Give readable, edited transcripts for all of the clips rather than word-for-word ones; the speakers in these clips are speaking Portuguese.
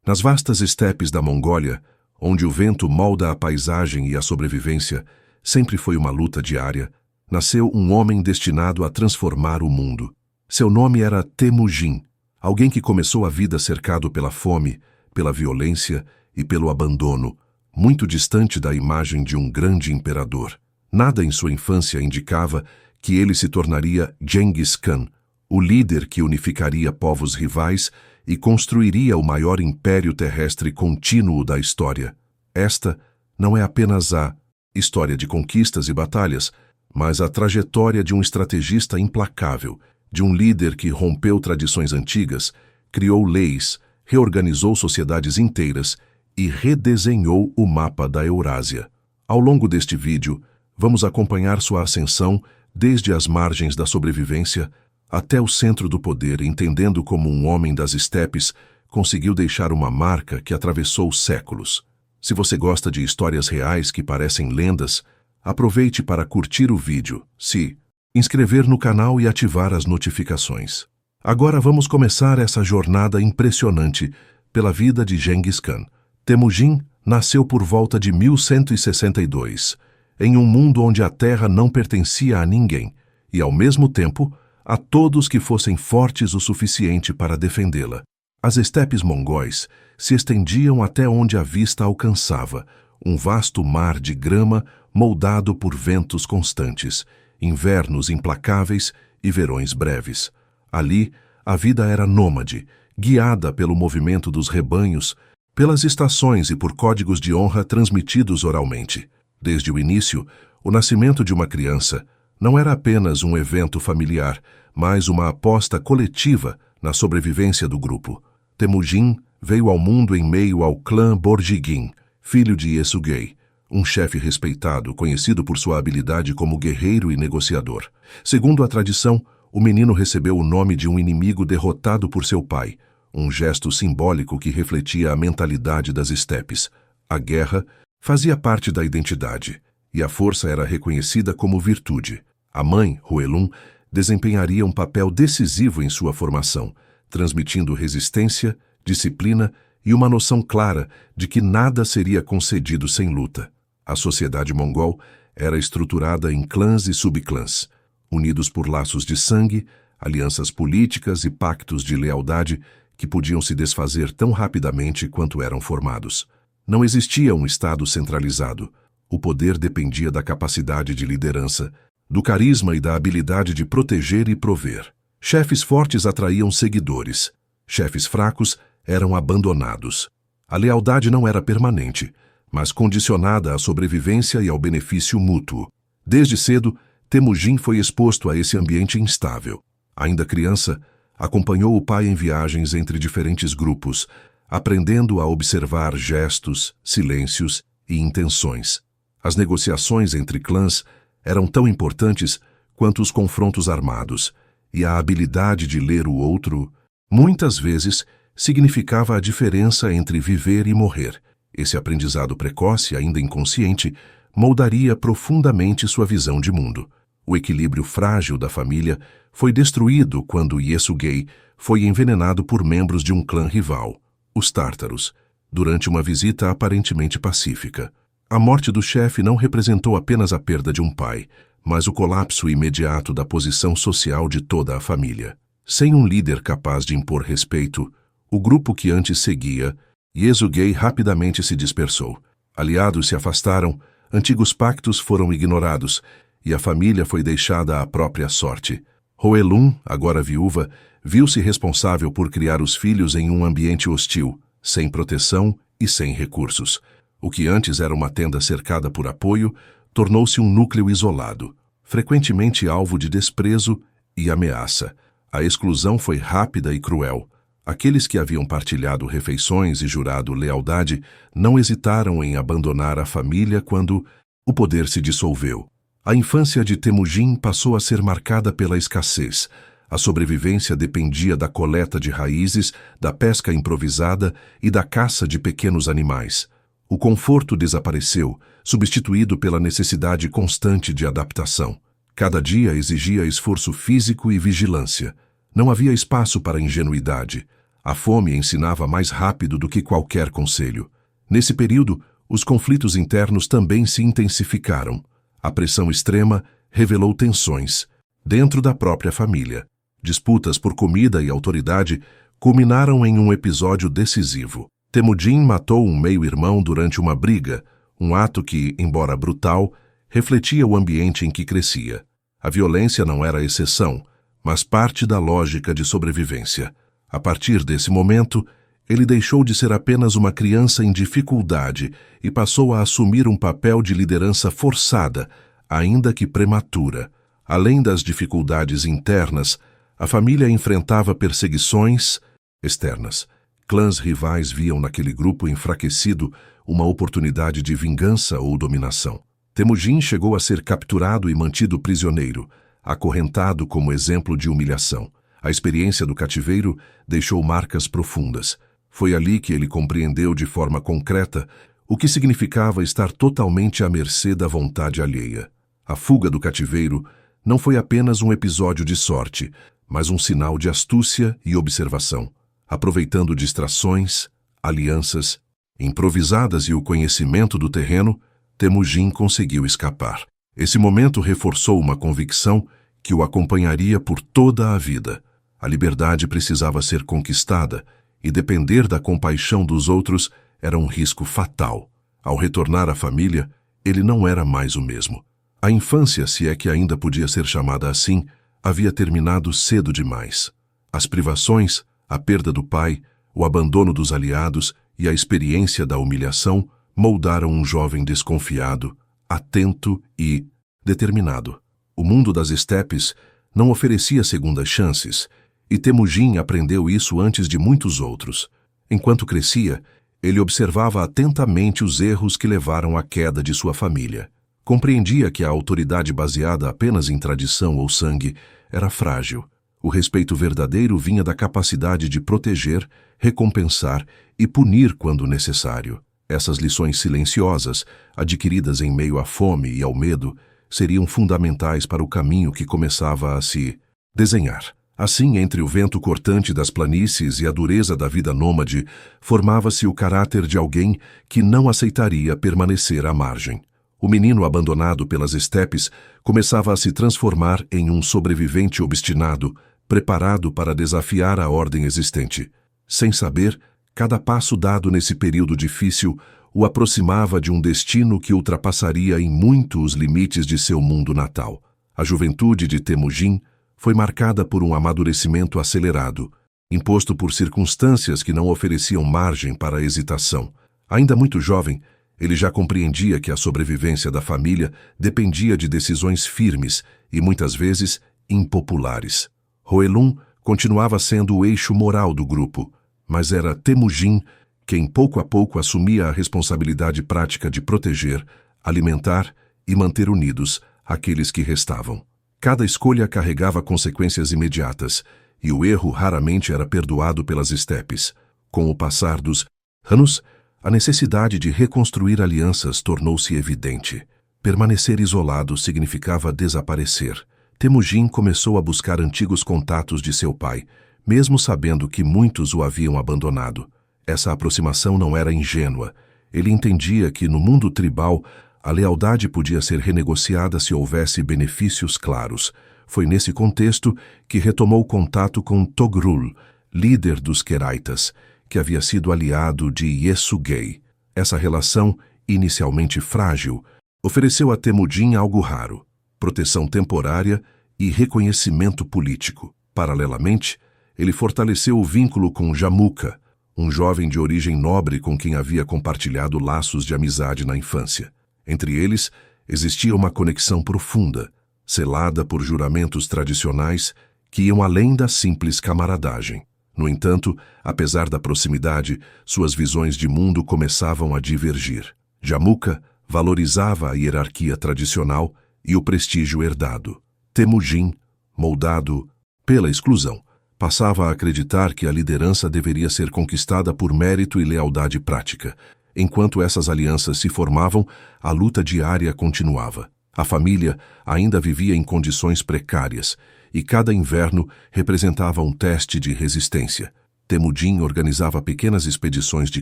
Nas vastas estepes da Mongólia, onde o vento molda a paisagem e a sobrevivência, sempre foi uma luta diária, nasceu um homem destinado a transformar o mundo. Seu nome era Temujin, alguém que começou a vida cercado pela fome, pela violência e pelo abandono, muito distante da imagem de um grande imperador. Nada em sua infância indicava que ele se tornaria Genghis Khan, o líder que unificaria povos rivais e construiria o maior império terrestre contínuo da história. Esta não é apenas a história de conquistas e batalhas, mas a trajetória de um estrategista implacável, de um líder que rompeu tradições antigas, criou leis, reorganizou sociedades inteiras e redesenhou o mapa da Eurásia. Ao longo deste vídeo, vamos acompanhar sua ascensão desde as margens da sobrevivência até o centro do poder, entendendo como um homem das estepes conseguiu deixar uma marca que atravessou séculos. Se você gosta de histórias reais que parecem lendas, aproveite para curtir o vídeo, se inscrever no canal e ativar as notificações. Agora vamos começar essa jornada impressionante pela vida de Genghis Khan. Temujin nasceu por volta de 1162, em um mundo onde a terra não pertencia a ninguém e, ao mesmo tempo, a todos que fossem fortes o suficiente para defendê-la. As estepes mongóis se estendiam até onde a vista alcançava, um vasto mar de grama moldado por ventos constantes, invernos implacáveis e verões breves. Ali, a vida era nômade, guiada pelo movimento dos rebanhos, pelas estações e por códigos de honra transmitidos oralmente. Desde o início, o nascimento de uma criança não era apenas um evento familiar, mas uma aposta coletiva na sobrevivência do grupo. Temujin veio ao mundo em meio ao clã Borjigin, filho de Yesugei, um chefe respeitado, conhecido por sua habilidade como guerreiro e negociador. Segundo a tradição, o menino recebeu o nome de um inimigo derrotado por seu pai, um gesto simbólico que refletia a mentalidade das estepes. A guerra fazia parte da identidade, e a força era reconhecida como virtude. A mãe, Hoelun, desempenharia um papel decisivo em sua formação, transmitindo resistência, disciplina e uma noção clara de que nada seria concedido sem luta. A sociedade mongol era estruturada em clãs e subclãs, unidos por laços de sangue, alianças políticas e pactos de lealdade que podiam se desfazer tão rapidamente quanto eram formados. Não existia um Estado centralizado. O poder dependia da capacidade de liderança, do carisma e da habilidade de proteger e prover. Chefes fortes atraíam seguidores. Chefes fracos eram abandonados. A lealdade não era permanente, mas condicionada à sobrevivência e ao benefício mútuo. Desde cedo, Temujin foi exposto a esse ambiente instável. Ainda criança, acompanhou o pai em viagens entre diferentes grupos, aprendendo a observar gestos, silêncios e intenções. As negociações entre clãs eram tão importantes quanto os confrontos armados, e a habilidade de ler o outro, muitas vezes, significava a diferença entre viver e morrer. Esse aprendizado precoce, ainda inconsciente, moldaria profundamente sua visão de mundo. O equilíbrio frágil da família foi destruído quando Yesugei foi envenenado por membros de um clã rival, os Tártaros, durante uma visita aparentemente pacífica. A morte do chefe não representou apenas a perda de um pai, mas o colapso imediato da posição social de toda a família. Sem um líder capaz de impor respeito, o grupo que antes seguia, Yesugei rapidamente se dispersou. Aliados se afastaram, antigos pactos foram ignorados, e a família foi deixada à própria sorte. Hoelun, agora viúva, viu-se responsável por criar os filhos em um ambiente hostil, sem proteção e sem recursos. O que antes era uma tenda cercada por apoio, tornou-se um núcleo isolado, frequentemente alvo de desprezo e ameaça. A exclusão foi rápida e cruel. Aqueles que haviam partilhado refeições e jurado lealdade não hesitaram em abandonar a família quando o poder se dissolveu. A infância de Temujin passou a ser marcada pela escassez. A sobrevivência dependia da coleta de raízes, da pesca improvisada e da caça de pequenos animais. O conforto desapareceu, substituído pela necessidade constante de adaptação. Cada dia exigia esforço físico e vigilância. Não havia espaço para ingenuidade. A fome ensinava mais rápido do que qualquer conselho. Nesse período, os conflitos internos também se intensificaram. A pressão extrema revelou tensões dentro da própria família. Disputas por comida e autoridade culminaram em um episódio decisivo. Temujin matou um meio-irmão durante uma briga, um ato que, embora brutal, refletia o ambiente em que crescia. A violência não era exceção, mas parte da lógica de sobrevivência. A partir desse momento, ele deixou de ser apenas uma criança em dificuldade e passou a assumir um papel de liderança forçada, ainda que prematura. Além das dificuldades internas, a família enfrentava perseguições externas. Clãs rivais viam naquele grupo enfraquecido uma oportunidade de vingança ou dominação. Temujin chegou a ser capturado e mantido prisioneiro, acorrentado como exemplo de humilhação. A experiência do cativeiro deixou marcas profundas. Foi ali que ele compreendeu de forma concreta o que significava estar totalmente à mercê da vontade alheia. A fuga do cativeiro não foi apenas um episódio de sorte, mas um sinal de astúcia e observação. Aproveitando distrações, alianças improvisadas e o conhecimento do terreno, Temujin conseguiu escapar. Esse momento reforçou uma convicção que o acompanharia por toda a vida. A liberdade precisava ser conquistada e depender da compaixão dos outros era um risco fatal. Ao retornar à família, ele não era mais o mesmo. A infância, se é que ainda podia ser chamada assim, havia terminado cedo demais. As privações, a perda do pai, o abandono dos aliados e a experiência da humilhação moldaram um jovem desconfiado, atento e determinado. O mundo das estepes não oferecia segundas chances, e Temujin aprendeu isso antes de muitos outros. Enquanto crescia, ele observava atentamente os erros que levaram à queda de sua família. Compreendia que a autoridade baseada apenas em tradição ou sangue era frágil. O respeito verdadeiro vinha da capacidade de proteger, recompensar e punir quando necessário. Essas lições silenciosas, adquiridas em meio à fome e ao medo, seriam fundamentais para o caminho que começava a se desenhar. Assim, entre o vento cortante das planícies e a dureza da vida nômade, formava-se o caráter de alguém que não aceitaria permanecer à margem. O menino abandonado pelas estepes começava a se transformar em um sobrevivente obstinado, preparado para desafiar a ordem existente. Sem saber, cada passo dado nesse período difícil o aproximava de um destino que ultrapassaria em muito os limites de seu mundo natal. A juventude de Temujin foi marcada por um amadurecimento acelerado, imposto por circunstâncias que não ofereciam margem para a hesitação. Ainda muito jovem, ele já compreendia que a sobrevivência da família dependia de decisões firmes e muitas vezes impopulares. Hoelun continuava sendo o eixo moral do grupo, mas era Temujin quem pouco a pouco assumia a responsabilidade prática de proteger, alimentar e manter unidos aqueles que restavam. Cada escolha carregava consequências imediatas, e o erro raramente era perdoado pelas estepes. Com o passar dos anos, a necessidade de reconstruir alianças tornou-se evidente. Permanecer isolado significava desaparecer. Temujin começou a buscar antigos contatos de seu pai, mesmo sabendo que muitos o haviam abandonado. Essa aproximação não era ingênua. Ele entendia que, no mundo tribal, a lealdade podia ser renegociada se houvesse benefícios claros. Foi nesse contexto que retomou contato com Togrul, líder dos Queraitas, que havia sido aliado de Yesugei. Essa relação, inicialmente frágil, ofereceu a Temujin algo raro: proteção temporária e reconhecimento político. Paralelamente, ele fortaleceu o vínculo com Jamuka, um jovem de origem nobre com quem havia compartilhado laços de amizade na infância. Entre eles, existia uma conexão profunda, selada por juramentos tradicionais que iam além da simples camaradagem. No entanto, apesar da proximidade, suas visões de mundo começavam a divergir. Jamuka valorizava a hierarquia tradicional e o prestígio herdado. Temujin, moldado pela exclusão, passava a acreditar que a liderança deveria ser conquistada por mérito e lealdade prática. Enquanto essas alianças se formavam, a luta diária continuava. A família ainda vivia em condições precárias, e cada inverno representava um teste de resistência. Temujin organizava pequenas expedições de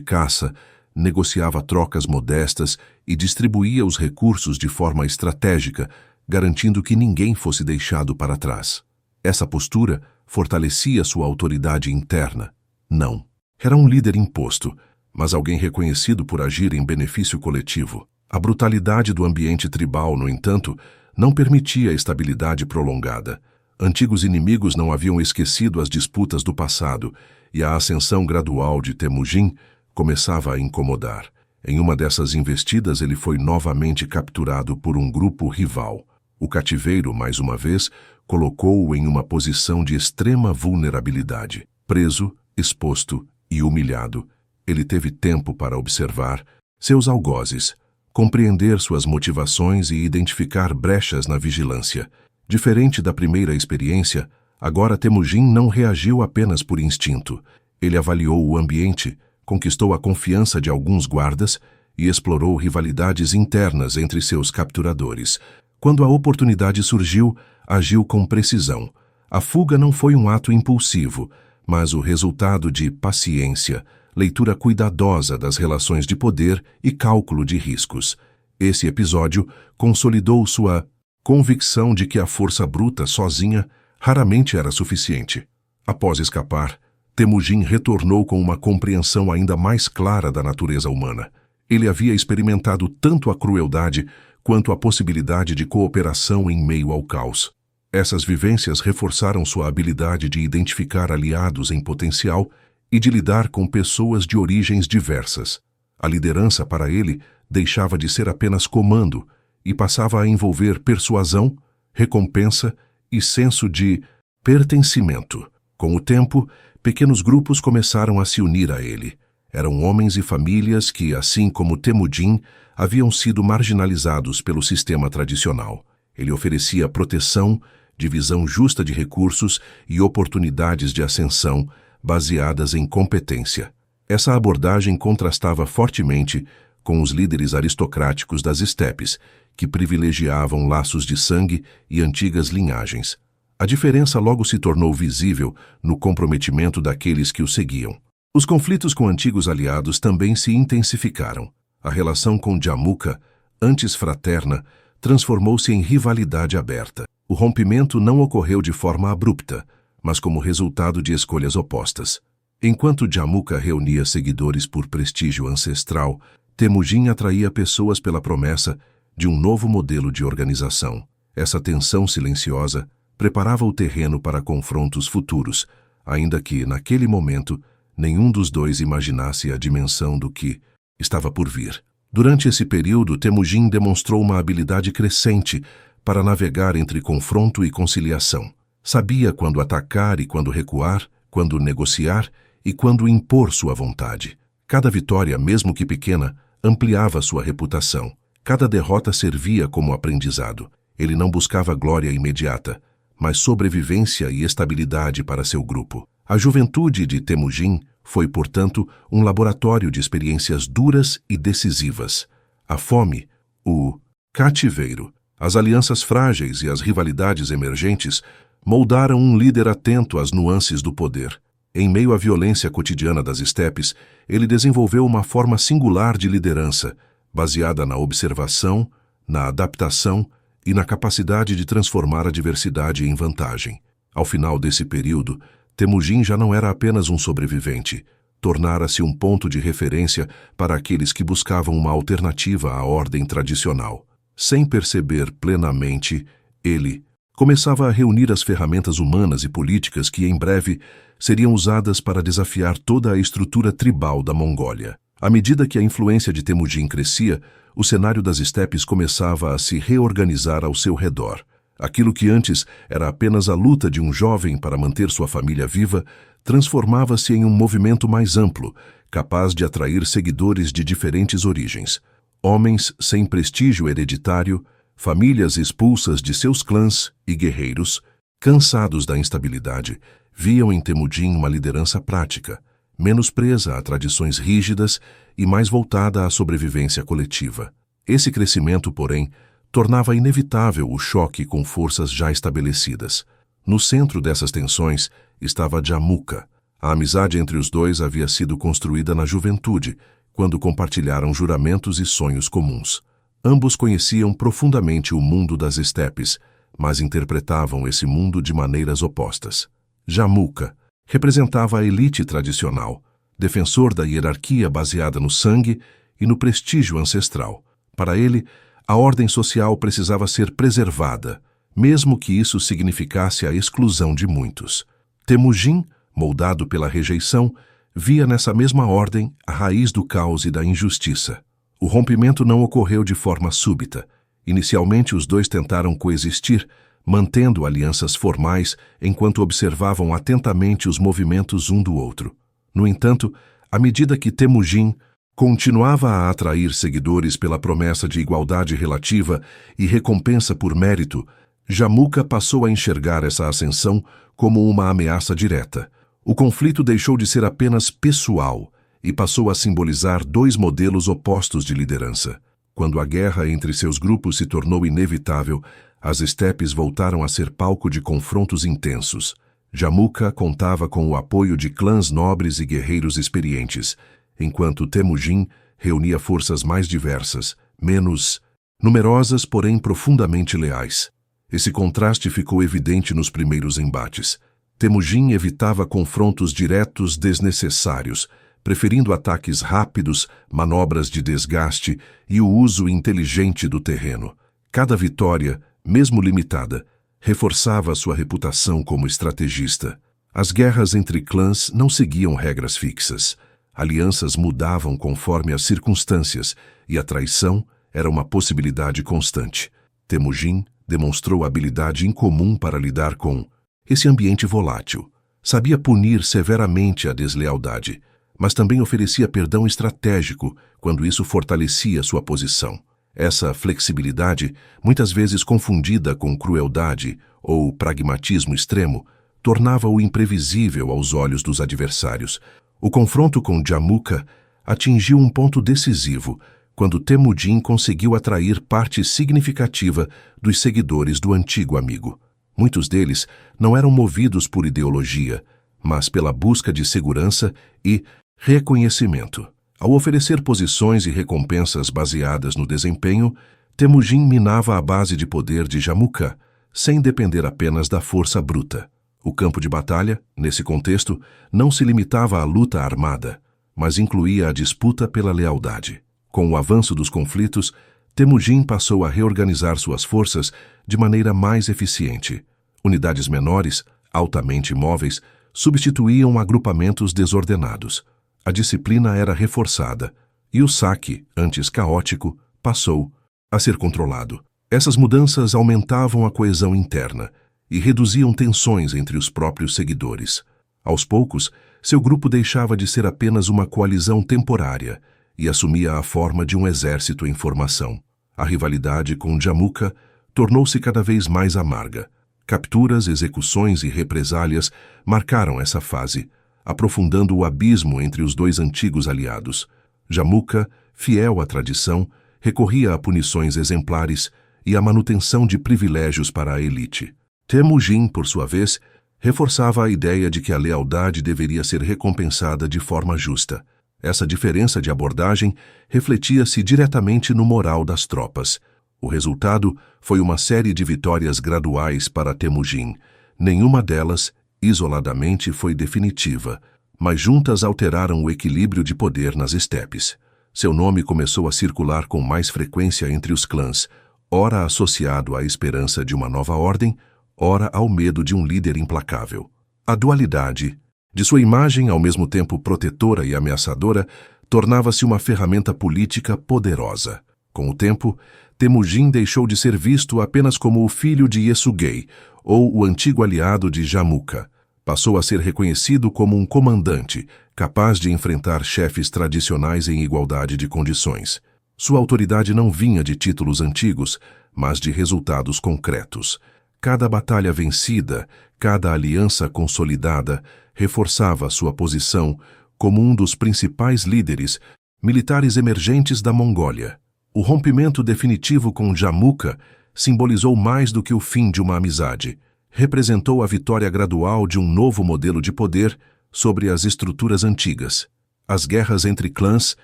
caça, negociava trocas modestas e distribuía os recursos de forma estratégica, garantindo que ninguém fosse deixado para trás. Essa postura fortalecia sua autoridade interna. Não. Era um líder imposto, mas alguém reconhecido por agir em benefício coletivo. A brutalidade do ambiente tribal, no entanto, não permitia estabilidade prolongada. Antigos inimigos não haviam esquecido as disputas do passado, e a ascensão gradual de Temujin começava a incomodar. Em uma dessas investidas, ele foi novamente capturado por um grupo rival. O cativeiro, mais uma vez, colocou-o em uma posição de extrema vulnerabilidade. Preso, exposto e humilhado, ele teve tempo para observar seus algozes, compreender suas motivações e identificar brechas na vigilância. Diferente da primeira experiência, agora Temujin não reagiu apenas por instinto. Ele avaliou o ambiente, conquistou a confiança de alguns guardas e explorou rivalidades internas entre seus capturadores. Quando a oportunidade surgiu, agiu com precisão. A fuga não foi um ato impulsivo, mas o resultado de paciência, leitura cuidadosa das relações de poder e cálculo de riscos. Esse episódio consolidou sua convicção de que a força bruta sozinha raramente era suficiente. Após escapar, Temujin retornou com uma compreensão ainda mais clara da natureza humana. Ele havia experimentado tanto a crueldade quanto a possibilidade de cooperação em meio ao caos. Essas vivências reforçaram sua habilidade de identificar aliados em potencial e de lidar com pessoas de origens diversas. A liderança, para ele, deixava de ser apenas comando e passava a envolver persuasão, recompensa e senso de pertencimento. Com o tempo, pequenos grupos começaram a se unir a ele. Eram homens e famílias que, assim como Temujin, haviam sido marginalizados pelo sistema tradicional. Ele oferecia proteção, divisão justa de recursos e oportunidades de ascensão baseadas em competência. Essa abordagem contrastava fortemente com os líderes aristocráticos das estepes, que privilegiavam laços de sangue e antigas linhagens. A diferença logo se tornou visível no comprometimento daqueles que o seguiam. Os conflitos com antigos aliados também se intensificaram. A relação com Jamuka, antes fraterna, transformou-se em rivalidade aberta. O rompimento não ocorreu de forma abrupta, mas como resultado de escolhas opostas. Enquanto Jamuka reunia seguidores por prestígio ancestral, Temujin atraía pessoas pela promessa de um novo modelo de organização. Essa tensão silenciosa preparava o terreno para confrontos futuros, ainda que, naquele momento, nenhum dos dois imaginasse a dimensão do que estava por vir. Durante esse período, Temujin demonstrou uma habilidade crescente para navegar entre confronto e conciliação. Sabia quando atacar e quando recuar, quando negociar e quando impor sua vontade. Cada vitória, mesmo que pequena, ampliava sua reputação. Cada derrota servia como aprendizado. Ele não buscava glória imediata, mas sobrevivência e estabilidade para seu grupo. A juventude de Temujin foi, portanto, um laboratório de experiências duras e decisivas. A fome, o cativeiro, as alianças frágeis e as rivalidades emergentes moldaram um líder atento às nuances do poder. Em meio à violência cotidiana das estepes, ele desenvolveu uma forma singular de liderança, baseada na observação, na adaptação e na capacidade de transformar a diversidade em vantagem. Ao final desse período, Temujin já não era apenas um sobrevivente, tornara-se um ponto de referência para aqueles que buscavam uma alternativa à ordem tradicional. Sem perceber plenamente, ele começava a reunir as ferramentas humanas e políticas que, em breve, seriam usadas para desafiar toda a estrutura tribal da Mongólia. À medida que a influência de Temujin crescia, o cenário das estepes começava a se reorganizar ao seu redor. Aquilo que antes era apenas a luta de um jovem para manter sua família viva, transformava-se em um movimento mais amplo, capaz de atrair seguidores de diferentes origens. Homens sem prestígio hereditário, famílias expulsas de seus clãs e guerreiros, cansados da instabilidade, viam em Temujin uma liderança prática, menos presa a tradições rígidas e mais voltada à sobrevivência coletiva. Esse crescimento, porém, tornava inevitável o choque com forças já estabelecidas. No centro dessas tensões estava Jamuka, A amizade entre os dois havia sido construída na juventude, quando compartilharam juramentos e sonhos comuns. Ambos conheciam profundamente o mundo das estepes, mas interpretavam esse mundo de maneiras opostas. Jamuka representava a elite tradicional, defensor da hierarquia baseada no sangue e no prestígio ancestral. Para ele, a ordem social precisava ser preservada, mesmo que isso significasse a exclusão de muitos. Temujin, moldado pela rejeição, via nessa mesma ordem a raiz do caos e da injustiça. O rompimento não ocorreu de forma súbita. Inicialmente, os dois tentaram coexistir, mantendo alianças formais enquanto observavam atentamente os movimentos um do outro. No entanto, à medida que Temujin continuava a atrair seguidores pela promessa de igualdade relativa e recompensa por mérito, Jamuka passou a enxergar essa ascensão como uma ameaça direta. O conflito deixou de ser apenas pessoal e passou a simbolizar dois modelos opostos de liderança. Quando a guerra entre seus grupos se tornou inevitável, as estepes voltaram a ser palco de confrontos intensos. Jamuka contava com o apoio de clãs nobres e guerreiros experientes, enquanto Temujin reunia forças mais diversas, menos numerosas, porém profundamente leais. Esse contraste ficou evidente nos primeiros embates. Temujin evitava confrontos diretos desnecessários, preferindo ataques rápidos, manobras de desgaste e o uso inteligente do terreno. Cada vitória, mesmo limitada, reforçava sua reputação como estrategista. As guerras entre clãs não seguiam regras fixas. Alianças mudavam conforme as circunstâncias e a traição era uma possibilidade constante. Temujin demonstrou habilidade incomum para lidar com esse ambiente volátil. Sabia punir severamente a deslealdade, mas também oferecia perdão estratégico quando isso fortalecia sua posição. Essa flexibilidade, muitas vezes confundida com crueldade ou pragmatismo extremo, tornava-o imprevisível aos olhos dos adversários. O confronto com Jamuka atingiu um ponto decisivo quando Temujin conseguiu atrair parte significativa dos seguidores do antigo amigo. Muitos deles não eram movidos por ideologia, mas pela busca de segurança e reconhecimento. Ao oferecer posições e recompensas baseadas no desempenho, Temujin minava a base de poder de Jamuka, sem depender apenas da força bruta. O campo de batalha, nesse contexto, não se limitava à luta armada, mas incluía a disputa pela lealdade. Com o avanço dos conflitos, Temujin passou a reorganizar suas forças de maneira mais eficiente. Unidades menores, altamente móveis, substituíam agrupamentos desordenados. A disciplina era reforçada e o saque, antes caótico, passou a ser controlado. Essas mudanças aumentavam a coesão interna e reduziam tensões entre os próprios seguidores. Aos poucos, seu grupo deixava de ser apenas uma coalizão temporária e assumia a forma de um exército em formação. A rivalidade com Jamuka tornou-se cada vez mais amarga. Capturas, execuções e represálias marcaram essa fase, aprofundando o abismo entre os dois antigos aliados. Jamuka, fiel à tradição, recorria a punições exemplares e à manutenção de privilégios para a elite. Temujin, por sua vez, reforçava a ideia de que a lealdade deveria ser recompensada de forma justa. Essa diferença de abordagem refletia-se diretamente no moral das tropas. O resultado foi uma série de vitórias graduais para Temujin. Nenhuma delas, isoladamente, foi definitiva, mas juntas alteraram o equilíbrio de poder nas estepes. Seu nome começou a circular com mais frequência entre os clãs, ora associado à esperança de uma nova ordem, ora ao medo de um líder implacável. A dualidade, de sua imagem ao mesmo tempo protetora e ameaçadora, tornava-se uma ferramenta política poderosa. Com o tempo, Temujin deixou de ser visto apenas como o filho de Yesugei, ou o antigo aliado de Jamuka. Passou a ser reconhecido como um comandante, capaz de enfrentar chefes tradicionais em igualdade de condições. Sua autoridade não vinha de títulos antigos, mas de resultados concretos. Cada batalha vencida, cada aliança consolidada, reforçava sua posição como um dos principais líderes militares emergentes da Mongólia. O rompimento definitivo com Jamuka simbolizou mais do que o fim de uma amizade. Representou a vitória gradual de um novo modelo de poder sobre as estruturas antigas. As guerras entre clãs,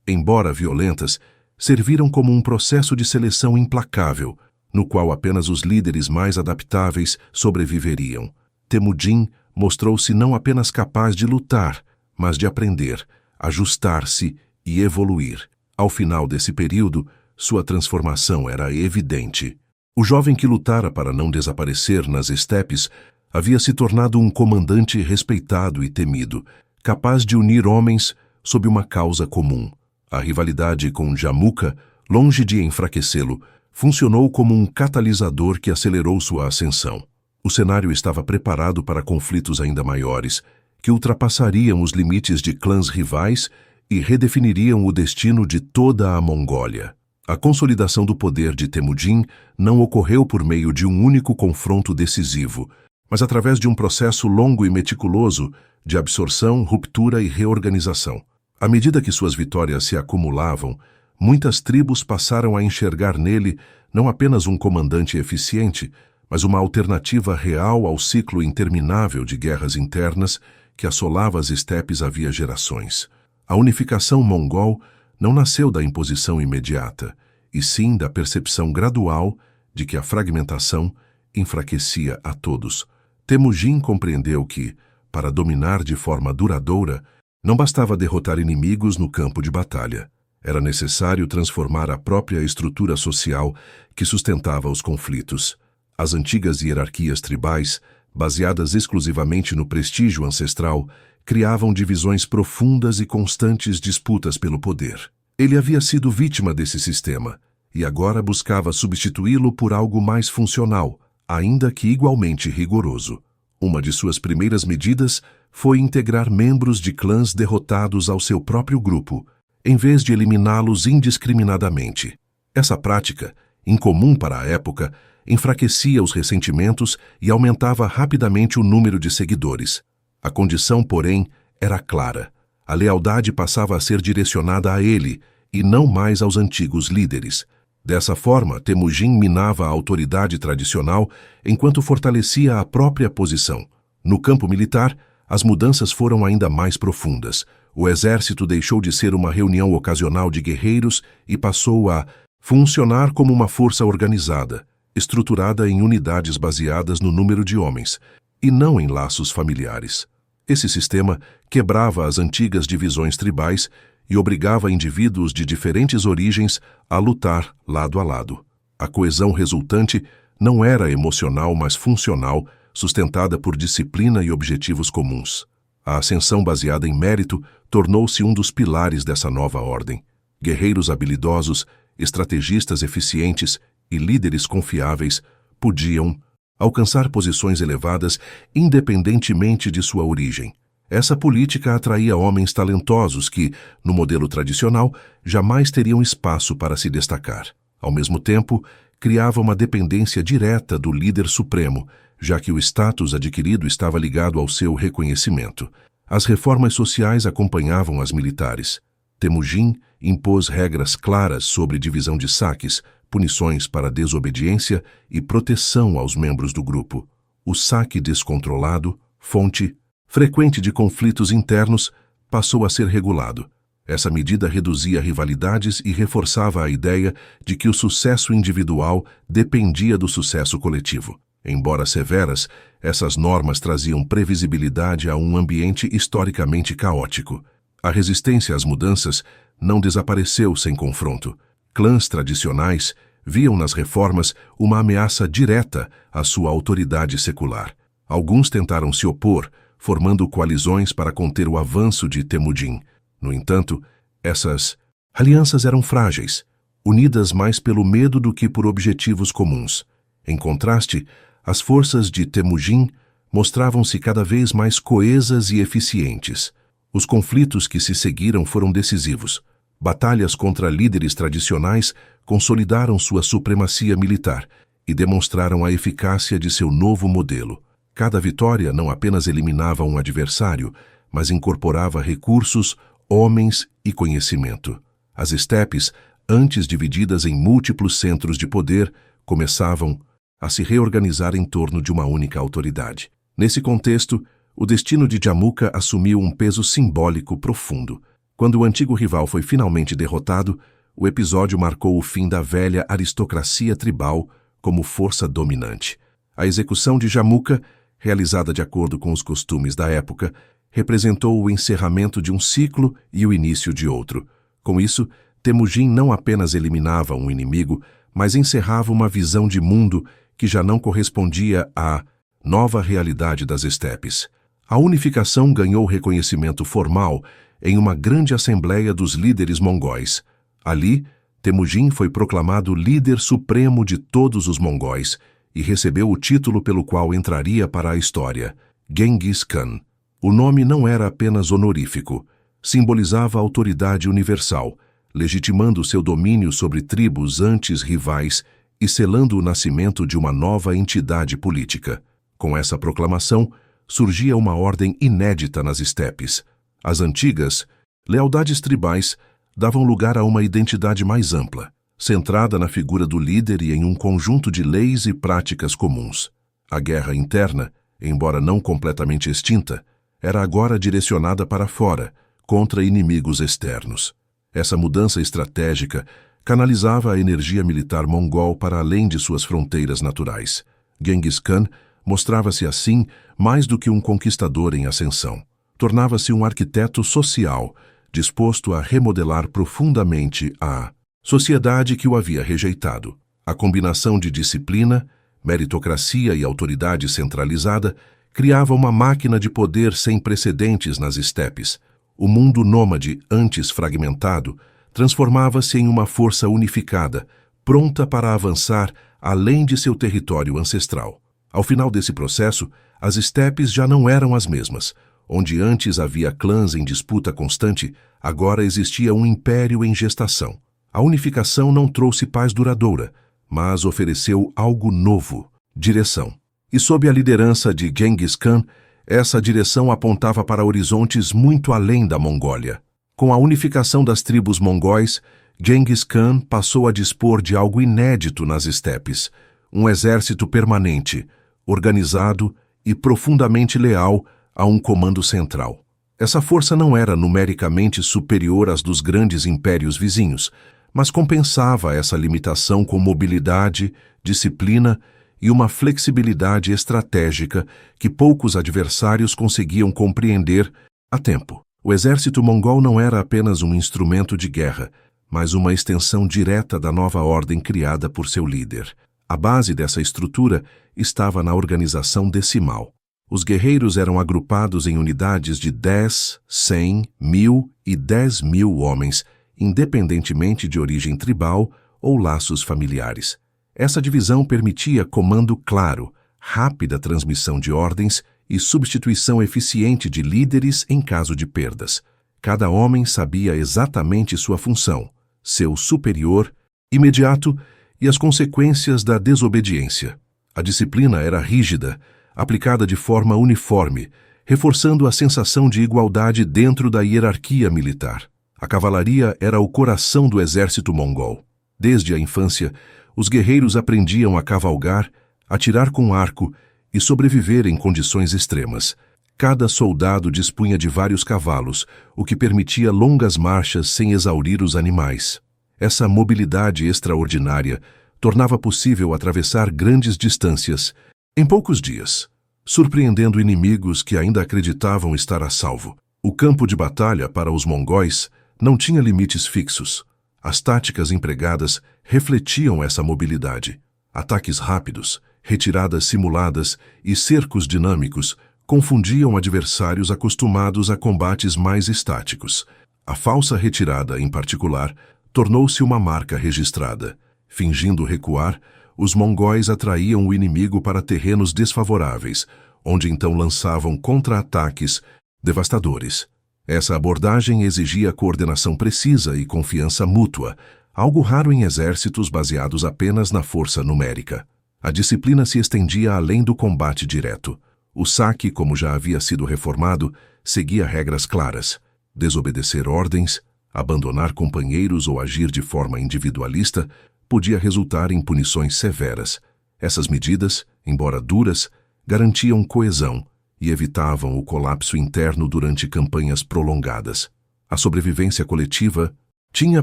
embora violentas, serviram como um processo de seleção implacável, no qual apenas os líderes mais adaptáveis sobreviveriam. Temujin mostrou-se não apenas capaz de lutar, mas de aprender, ajustar-se e evoluir. Ao final desse período, sua transformação era evidente. O jovem que lutara para não desaparecer nas estepes havia se tornado um comandante respeitado e temido, capaz de unir homens sob uma causa comum. A rivalidade com Jamuka, longe de enfraquecê-lo, funcionou como um catalisador que acelerou sua ascensão. O cenário estava preparado para conflitos ainda maiores, que ultrapassariam os limites de clãs rivais e redefiniriam o destino de toda a Mongólia. A consolidação do poder de Temujin não ocorreu por meio de um único confronto decisivo, mas através de um processo longo e meticuloso de absorção, ruptura e reorganização. À medida que suas vitórias se acumulavam, muitas tribos passaram a enxergar nele não apenas um comandante eficiente, mas uma alternativa real ao ciclo interminável de guerras internas que assolava as estepes havia gerações. A unificação mongol não nasceu da imposição imediata, e sim da percepção gradual de que a fragmentação enfraquecia a todos. Temujin compreendeu que, para dominar de forma duradoura, não bastava derrotar inimigos no campo de batalha. Era necessário transformar a própria estrutura social que sustentava os conflitos. As antigas hierarquias tribais, baseadas exclusivamente no prestígio ancestral, criavam divisões profundas e constantes disputas pelo poder. Ele havia sido vítima desse sistema e agora buscava substituí-lo por algo mais funcional, ainda que igualmente rigoroso. Uma de suas primeiras medidas foi integrar membros de clãs derrotados ao seu próprio grupo, em vez de eliminá-los indiscriminadamente. Essa prática, incomum para a época, enfraquecia os ressentimentos e aumentava rapidamente o número de seguidores. A condição, porém, era clara. A lealdade passava a ser direcionada a ele, e não mais aos antigos líderes. Dessa forma, Temujin minava a autoridade tradicional enquanto fortalecia a própria posição. No campo militar, as mudanças foram ainda mais profundas. O exército deixou de ser uma reunião ocasional de guerreiros e passou a funcionar como uma força organizada, estruturada em unidades baseadas no número de homens, e não em laços familiares. Esse sistema quebrava as antigas divisões tribais e obrigava indivíduos de diferentes origens a lutar lado a lado. A coesão resultante não era emocional, mas funcional, sustentada por disciplina e objetivos comuns. A ascensão baseada em mérito tornou-se um dos pilares dessa nova ordem. Guerreiros habilidosos, estrategistas eficientes e líderes confiáveis podiam alcançar posições elevadas independentemente de sua origem. Essa política atraía homens talentosos que, no modelo tradicional, jamais teriam espaço para se destacar. Ao mesmo tempo, criava uma dependência direta do líder supremo, já que o status adquirido estava ligado ao seu reconhecimento. As reformas sociais acompanhavam as militares. Temujin impôs regras claras sobre divisão de saques, punições para desobediência e proteção aos membros do grupo. O saque descontrolado, fonte frequente de conflitos internos, passou a ser regulado. Essa medida reduzia rivalidades e reforçava a ideia de que o sucesso individual dependia do sucesso coletivo. Embora severas, essas normas traziam previsibilidade a um ambiente historicamente caótico. A resistência às mudanças não desapareceu sem confronto. Clãs tradicionais viam nas reformas uma ameaça direta à sua autoridade secular. Alguns tentaram se opor, formando coalizões para conter o avanço de Temujin. No entanto, essas alianças eram frágeis, unidas mais pelo medo do que por objetivos comuns. Em contraste, as forças de Temujin mostravam-se cada vez mais coesas e eficientes. Os conflitos que se seguiram foram decisivos. Batalhas contra líderes tradicionais consolidaram sua supremacia militar e demonstraram a eficácia de seu novo modelo. Cada vitória não apenas eliminava um adversário, mas incorporava recursos, homens e conhecimento. As estepes, antes divididas em múltiplos centros de poder, começavam a se reorganizar em torno de uma única autoridade. Nesse contexto, o destino de Jamuka assumiu um peso simbólico profundo. Quando o antigo rival foi finalmente derrotado, o episódio marcou o fim da velha aristocracia tribal como força dominante. A execução de Jamuka, realizada de acordo com os costumes da época, representou o encerramento de um ciclo e o início de outro. Com isso, Temujin não apenas eliminava um inimigo, mas encerrava uma visão de mundo que já não correspondia à nova realidade das estepes. A unificação ganhou reconhecimento formal em uma grande assembleia dos líderes mongóis. Ali, Temujin foi proclamado líder supremo de todos os mongóis e recebeu o título pelo qual entraria para a história, Genghis Khan. O nome não era apenas honorífico, simbolizava a autoridade universal, legitimando seu domínio sobre tribos antes rivais e selando o nascimento de uma nova entidade política. Com essa proclamação, surgia uma ordem inédita nas estepes. As antigas lealdades tribais davam lugar a uma identidade mais ampla, centrada na figura do líder e em um conjunto de leis e práticas comuns. A guerra interna, embora não completamente extinta, era agora direcionada para fora, contra inimigos externos. Essa mudança estratégica canalizava a energia militar mongol para além de suas fronteiras naturais. Genghis Khan mostrava-se assim mais do que um conquistador em ascensão. Tornava-se um arquiteto social, disposto a remodelar profundamente a sociedade que o havia rejeitado. A combinação de disciplina, meritocracia e autoridade centralizada criava uma máquina de poder sem precedentes nas estepes. O mundo nômade, antes fragmentado, transformava-se em uma força unificada, pronta para avançar além de seu território ancestral. Ao final desse processo, as estepes já não eram as mesmas. Onde antes havia clãs em disputa constante, agora existia um império em gestação. A unificação não trouxe paz duradoura, mas ofereceu algo novo, direção. E sob a liderança de Genghis Khan, essa direção apontava para horizontes muito além da Mongólia. Com a unificação das tribos mongóis, Genghis Khan passou a dispor de algo inédito nas estepes, um exército permanente, organizado e profundamente leal a um comando central. Essa força não era numericamente superior às dos grandes impérios vizinhos, mas compensava essa limitação com mobilidade, disciplina e uma flexibilidade estratégica que poucos adversários conseguiam compreender a tempo. O exército mongol não era apenas um instrumento de guerra, mas uma extensão direta da nova ordem criada por seu líder. A base dessa estrutura estava na organização decimal. Os guerreiros eram agrupados em unidades de 10, 100, 1.000 e 10.000 homens, independentemente de origem tribal ou laços familiares. Essa divisão permitia comando claro, rápida transmissão de ordens e substituição eficiente de líderes em caso de perdas. Cada homem sabia exatamente sua função, seu superior, imediato e as consequências da desobediência. A disciplina era rígida, aplicada de forma uniforme, reforçando a sensação de igualdade dentro da hierarquia militar. A cavalaria era o coração do exército mongol. Desde a infância, os guerreiros aprendiam a cavalgar, atirar com arco e sobreviver em condições extremas. Cada soldado dispunha de vários cavalos, o que permitia longas marchas sem exaurir os animais. Essa mobilidade extraordinária tornava possível atravessar grandes distâncias em poucos dias, surpreendendo inimigos que ainda acreditavam estar a salvo. O campo de batalha para os mongóis não tinha limites fixos. As táticas empregadas refletiam essa mobilidade. Ataques rápidos, retiradas simuladas e cercos dinâmicos confundiam adversários acostumados a combates mais estáticos. A falsa retirada, em particular, tornou-se uma marca registrada. Fingindo recuar, os mongóis atraíam o inimigo para terrenos desfavoráveis, onde então lançavam contra-ataques devastadores. Essa abordagem exigia coordenação precisa e confiança mútua, algo raro em exércitos baseados apenas na força numérica. A disciplina se estendia além do combate direto. O saque, como já havia sido reformado, seguia regras claras. Desobedecer ordens, abandonar companheiros ou agir de forma individualista podia resultar em punições severas. Essas medidas, embora duras, garantiam coesão, e evitavam o colapso interno durante campanhas prolongadas. A sobrevivência coletiva tinha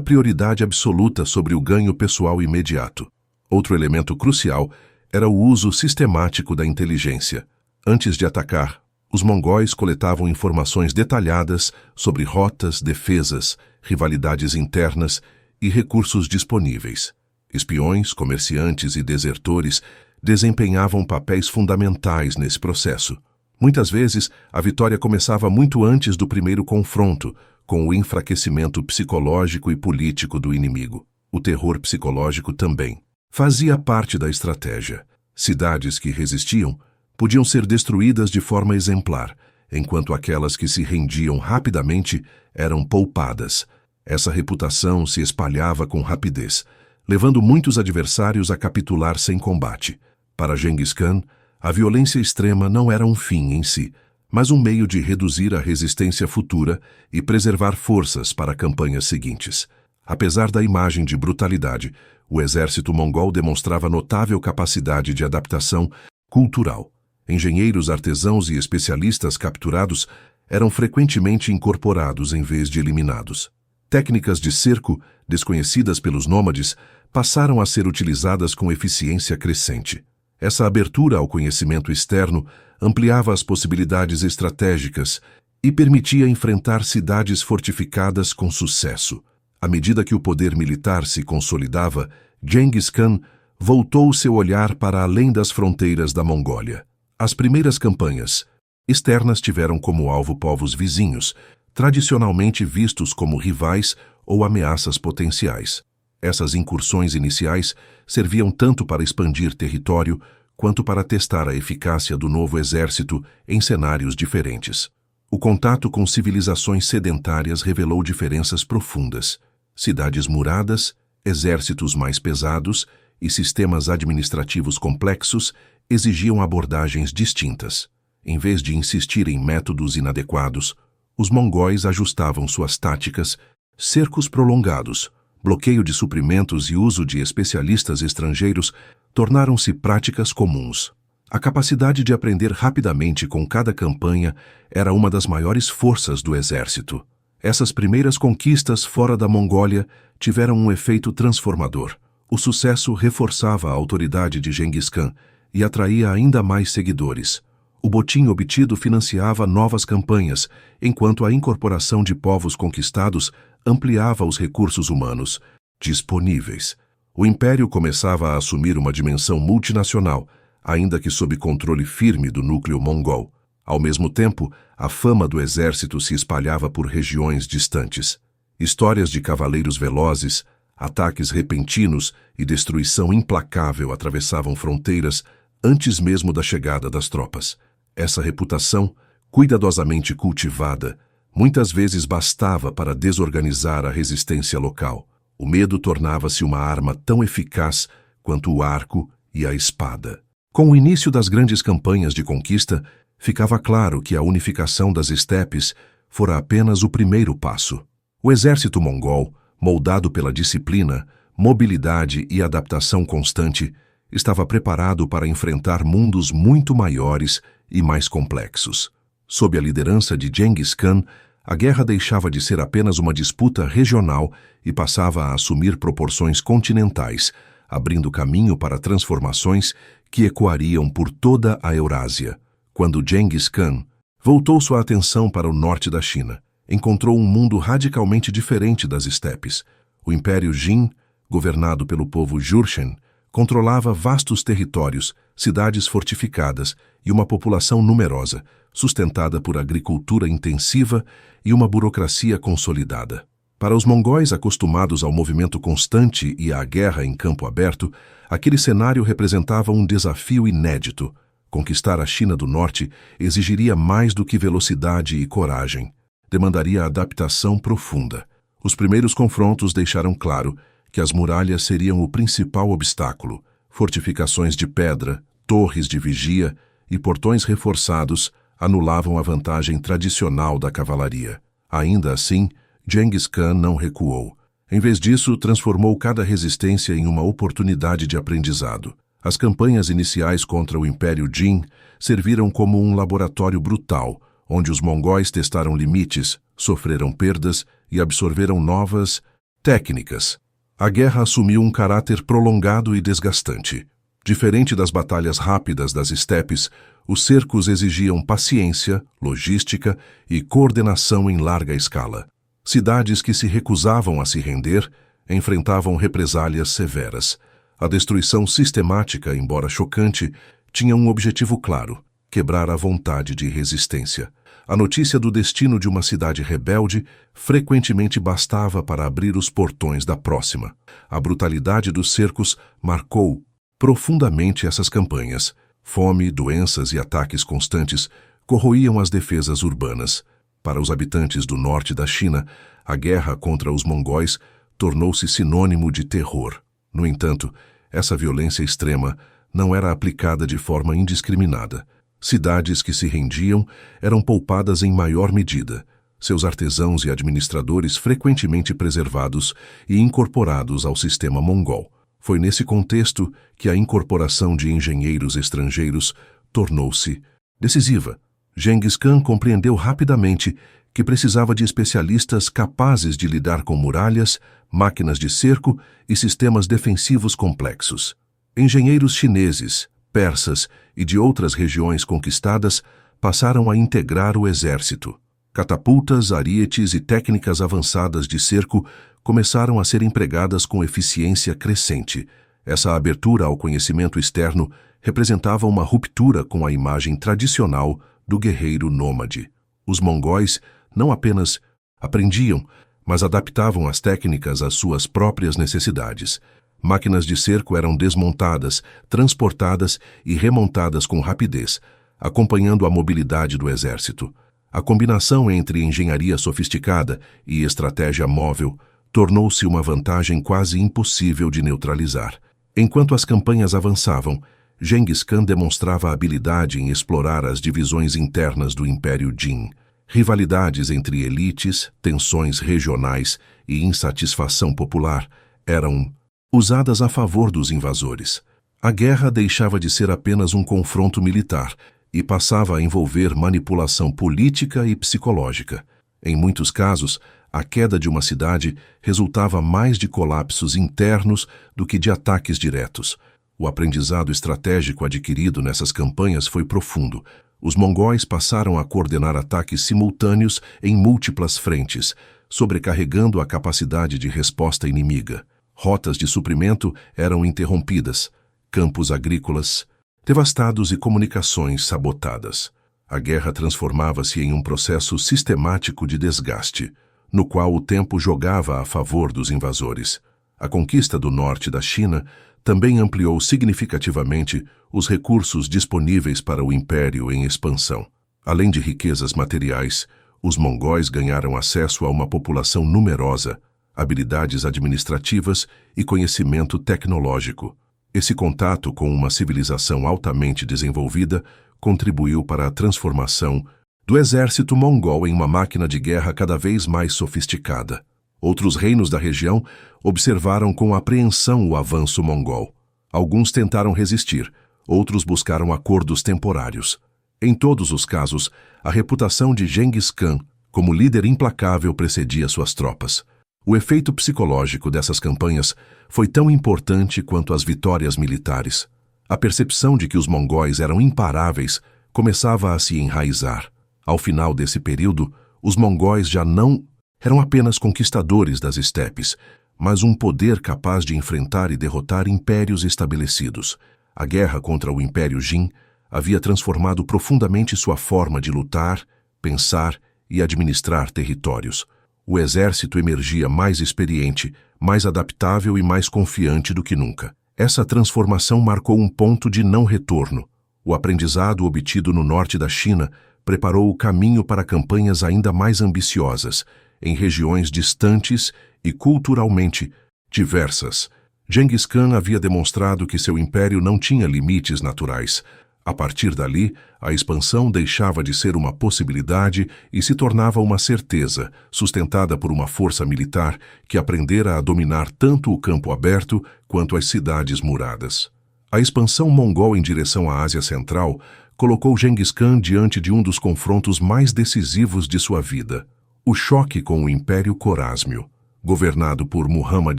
prioridade absoluta sobre o ganho pessoal imediato. Outro elemento crucial era o uso sistemático da inteligência. Antes de atacar, os mongóis coletavam informações detalhadas sobre rotas, defesas, rivalidades internas e recursos disponíveis. Espiões, comerciantes e desertores desempenhavam papéis fundamentais nesse processo. Muitas vezes, a vitória começava muito antes do primeiro confronto, com o enfraquecimento psicológico e político do inimigo. O terror psicológico também fazia parte da estratégia. Cidades que resistiam podiam ser destruídas de forma exemplar, enquanto aquelas que se rendiam rapidamente eram poupadas. Essa reputação se espalhava com rapidez, levando muitos adversários a capitular sem combate. Para Genghis Khan, a violência extrema não era um fim em si, mas um meio de reduzir a resistência futura e preservar forças para campanhas seguintes. Apesar da imagem de brutalidade, o exército mongol demonstrava notável capacidade de adaptação cultural. Engenheiros, artesãos e especialistas capturados eram frequentemente incorporados em vez de eliminados. Técnicas de cerco, desconhecidas pelos nômades, passaram a ser utilizadas com eficiência crescente. Essa abertura ao conhecimento externo ampliava as possibilidades estratégicas e permitia enfrentar cidades fortificadas com sucesso. À medida que o poder militar se consolidava, Genghis Khan voltou seu olhar para além das fronteiras da Mongólia. As primeiras campanhas externas tiveram como alvo povos vizinhos, tradicionalmente vistos como rivais ou ameaças potenciais. Essas incursões iniciais serviam tanto para expandir território quanto para testar a eficácia do novo exército em cenários diferentes. O contato com civilizações sedentárias revelou diferenças profundas. Cidades muradas, exércitos mais pesados e sistemas administrativos complexos exigiam abordagens distintas. Em vez de insistir em métodos inadequados, os mongóis ajustavam suas táticas, cercos prolongados, bloqueio de suprimentos e uso de especialistas estrangeiros tornaram-se práticas comuns. A capacidade de aprender rapidamente com cada campanha era uma das maiores forças do exército. Essas primeiras conquistas fora da Mongólia tiveram um efeito transformador. O sucesso reforçava a autoridade de Genghis Khan e atraía ainda mais seguidores. O botim obtido financiava novas campanhas, enquanto a incorporação de povos conquistados ampliava os recursos humanos disponíveis. O império começava a assumir uma dimensão multinacional, ainda que sob controle firme do núcleo mongol. Ao mesmo tempo, a fama do exército se espalhava por regiões distantes. Histórias de cavaleiros velozes, ataques repentinos e destruição implacável atravessavam fronteiras antes mesmo da chegada das tropas. Essa reputação, cuidadosamente cultivada, muitas vezes bastava para desorganizar a resistência local. O medo tornava-se uma arma tão eficaz quanto o arco e a espada. Com o início das grandes campanhas de conquista, ficava claro que a unificação das estepes fora apenas o primeiro passo. O exército mongol, moldado pela disciplina, mobilidade e adaptação constante, estava preparado para enfrentar mundos muito maiores e mais complexos. Sob a liderança de Genghis Khan, a guerra deixava de ser apenas uma disputa regional e passava a assumir proporções continentais, abrindo caminho para transformações que ecoariam por toda a Eurásia. Quando Genghis Khan voltou sua atenção para o norte da China, encontrou um mundo radicalmente diferente das estepes. O Império Jin, governado pelo povo Jurchen, controlava vastos territórios, cidades fortificadas e uma população numerosa, sustentada por agricultura intensiva e uma burocracia consolidada. Para os mongóis acostumados ao movimento constante e à guerra em campo aberto, aquele cenário representava um desafio inédito. Conquistar a China do Norte exigiria mais do que velocidade e coragem. Demandaria adaptação profunda. Os primeiros confrontos deixaram claro que as muralhas seriam o principal obstáculo. Fortificações de pedra, torres de vigia e portões reforçados anulavam a vantagem tradicional da cavalaria. Ainda assim, Genghis Khan não recuou. Em vez disso, transformou cada resistência em uma oportunidade de aprendizado. As campanhas iniciais contra o Império Jin serviram como um laboratório brutal, onde os mongóis testaram limites, sofreram perdas e absorveram novas técnicas. A guerra assumiu um caráter prolongado e desgastante. Diferente das batalhas rápidas das estepes, os cercos exigiam paciência, logística e coordenação em larga escala. Cidades que se recusavam a se render enfrentavam represálias severas. A destruição sistemática, embora chocante, tinha um objetivo claro: quebrar a vontade de resistência. A notícia do destino de uma cidade rebelde frequentemente bastava para abrir os portões da próxima. A brutalidade dos cercos marcou profundamente essas campanhas. Fome, doenças e ataques constantes corroíam as defesas urbanas. Para os habitantes do norte da China, a guerra contra os mongóis tornou-se sinônimo de terror. No entanto, essa violência extrema não era aplicada de forma indiscriminada. Cidades que se rendiam eram poupadas em maior medida, seus artesãos e administradores frequentemente preservados e incorporados ao sistema mongol. Foi nesse contexto que a incorporação de engenheiros estrangeiros tornou-se decisiva. Genghis Khan compreendeu rapidamente que precisava de especialistas capazes de lidar com muralhas, máquinas de cerco e sistemas defensivos complexos. Engenheiros chineses, persas e de outras regiões conquistadas passaram a integrar o exército. Catapultas, arietes e técnicas avançadas de cerco começaram a ser empregadas com eficiência crescente. Essa abertura ao conhecimento externo representava uma ruptura com a imagem tradicional do guerreiro nômade. Os mongóis não apenas aprendiam, mas adaptavam as técnicas às suas próprias necessidades. Máquinas de cerco eram desmontadas, transportadas e remontadas com rapidez, acompanhando a mobilidade do exército. A combinação entre engenharia sofisticada e estratégia móvel tornou-se uma vantagem quase impossível de neutralizar. Enquanto as campanhas avançavam, Genghis Khan demonstrava habilidade em explorar as divisões internas do Império Jin. Rivalidades entre elites, tensões regionais e insatisfação popular eram usadas a favor dos invasores. A guerra deixava de ser apenas um confronto militar e passava a envolver manipulação política e psicológica. Em muitos casos, a queda de uma cidade resultava mais de colapsos internos do que de ataques diretos. O aprendizado estratégico adquirido nessas campanhas foi profundo. Os mongóis passaram a coordenar ataques simultâneos em múltiplas frentes, sobrecarregando a capacidade de resposta inimiga. Rotas de suprimento eram interrompidas, campos agrícolas devastados e comunicações sabotadas. A guerra transformava-se em um processo sistemático de desgaste, no qual o tempo jogava a favor dos invasores. A conquista do norte da China também ampliou significativamente os recursos disponíveis para o império em expansão. Além de riquezas materiais, os mongóis ganharam acesso a uma população numerosa, habilidades administrativas e conhecimento tecnológico. Esse contato com uma civilização altamente desenvolvida contribuiu para a transformação do exército mongol em uma máquina de guerra cada vez mais sofisticada. Outros reinos da região observaram com apreensão o avanço mongol. Alguns tentaram resistir, outros buscaram acordos temporários. Em todos os casos, a reputação de Genghis Khan como líder implacável precedia suas tropas. O efeito psicológico dessas campanhas foi tão importante quanto as vitórias militares. A percepção de que os mongóis eram imparáveis começava a se enraizar. Ao final desse período, os mongóis já não eram apenas conquistadores das estepes, mas um poder capaz de enfrentar e derrotar impérios estabelecidos. A guerra contra o Império Jin havia transformado profundamente sua forma de lutar, pensar e administrar territórios. O exército emergia mais experiente, mais adaptável e mais confiante do que nunca. Essa transformação marcou um ponto de não retorno. O aprendizado obtido no norte da China preparou o caminho para campanhas ainda mais ambiciosas, em regiões distantes e culturalmente diversas. Genghis Khan havia demonstrado que seu império não tinha limites naturais. A partir dali, a expansão deixava de ser uma possibilidade e se tornava uma certeza, sustentada por uma força militar que aprendera a dominar tanto o campo aberto quanto as cidades muradas. A expansão mongol em direção à Ásia Central colocou Genghis Khan diante de um dos confrontos mais decisivos de sua vida, o choque com o Império Corásmio. Governado por Muhammad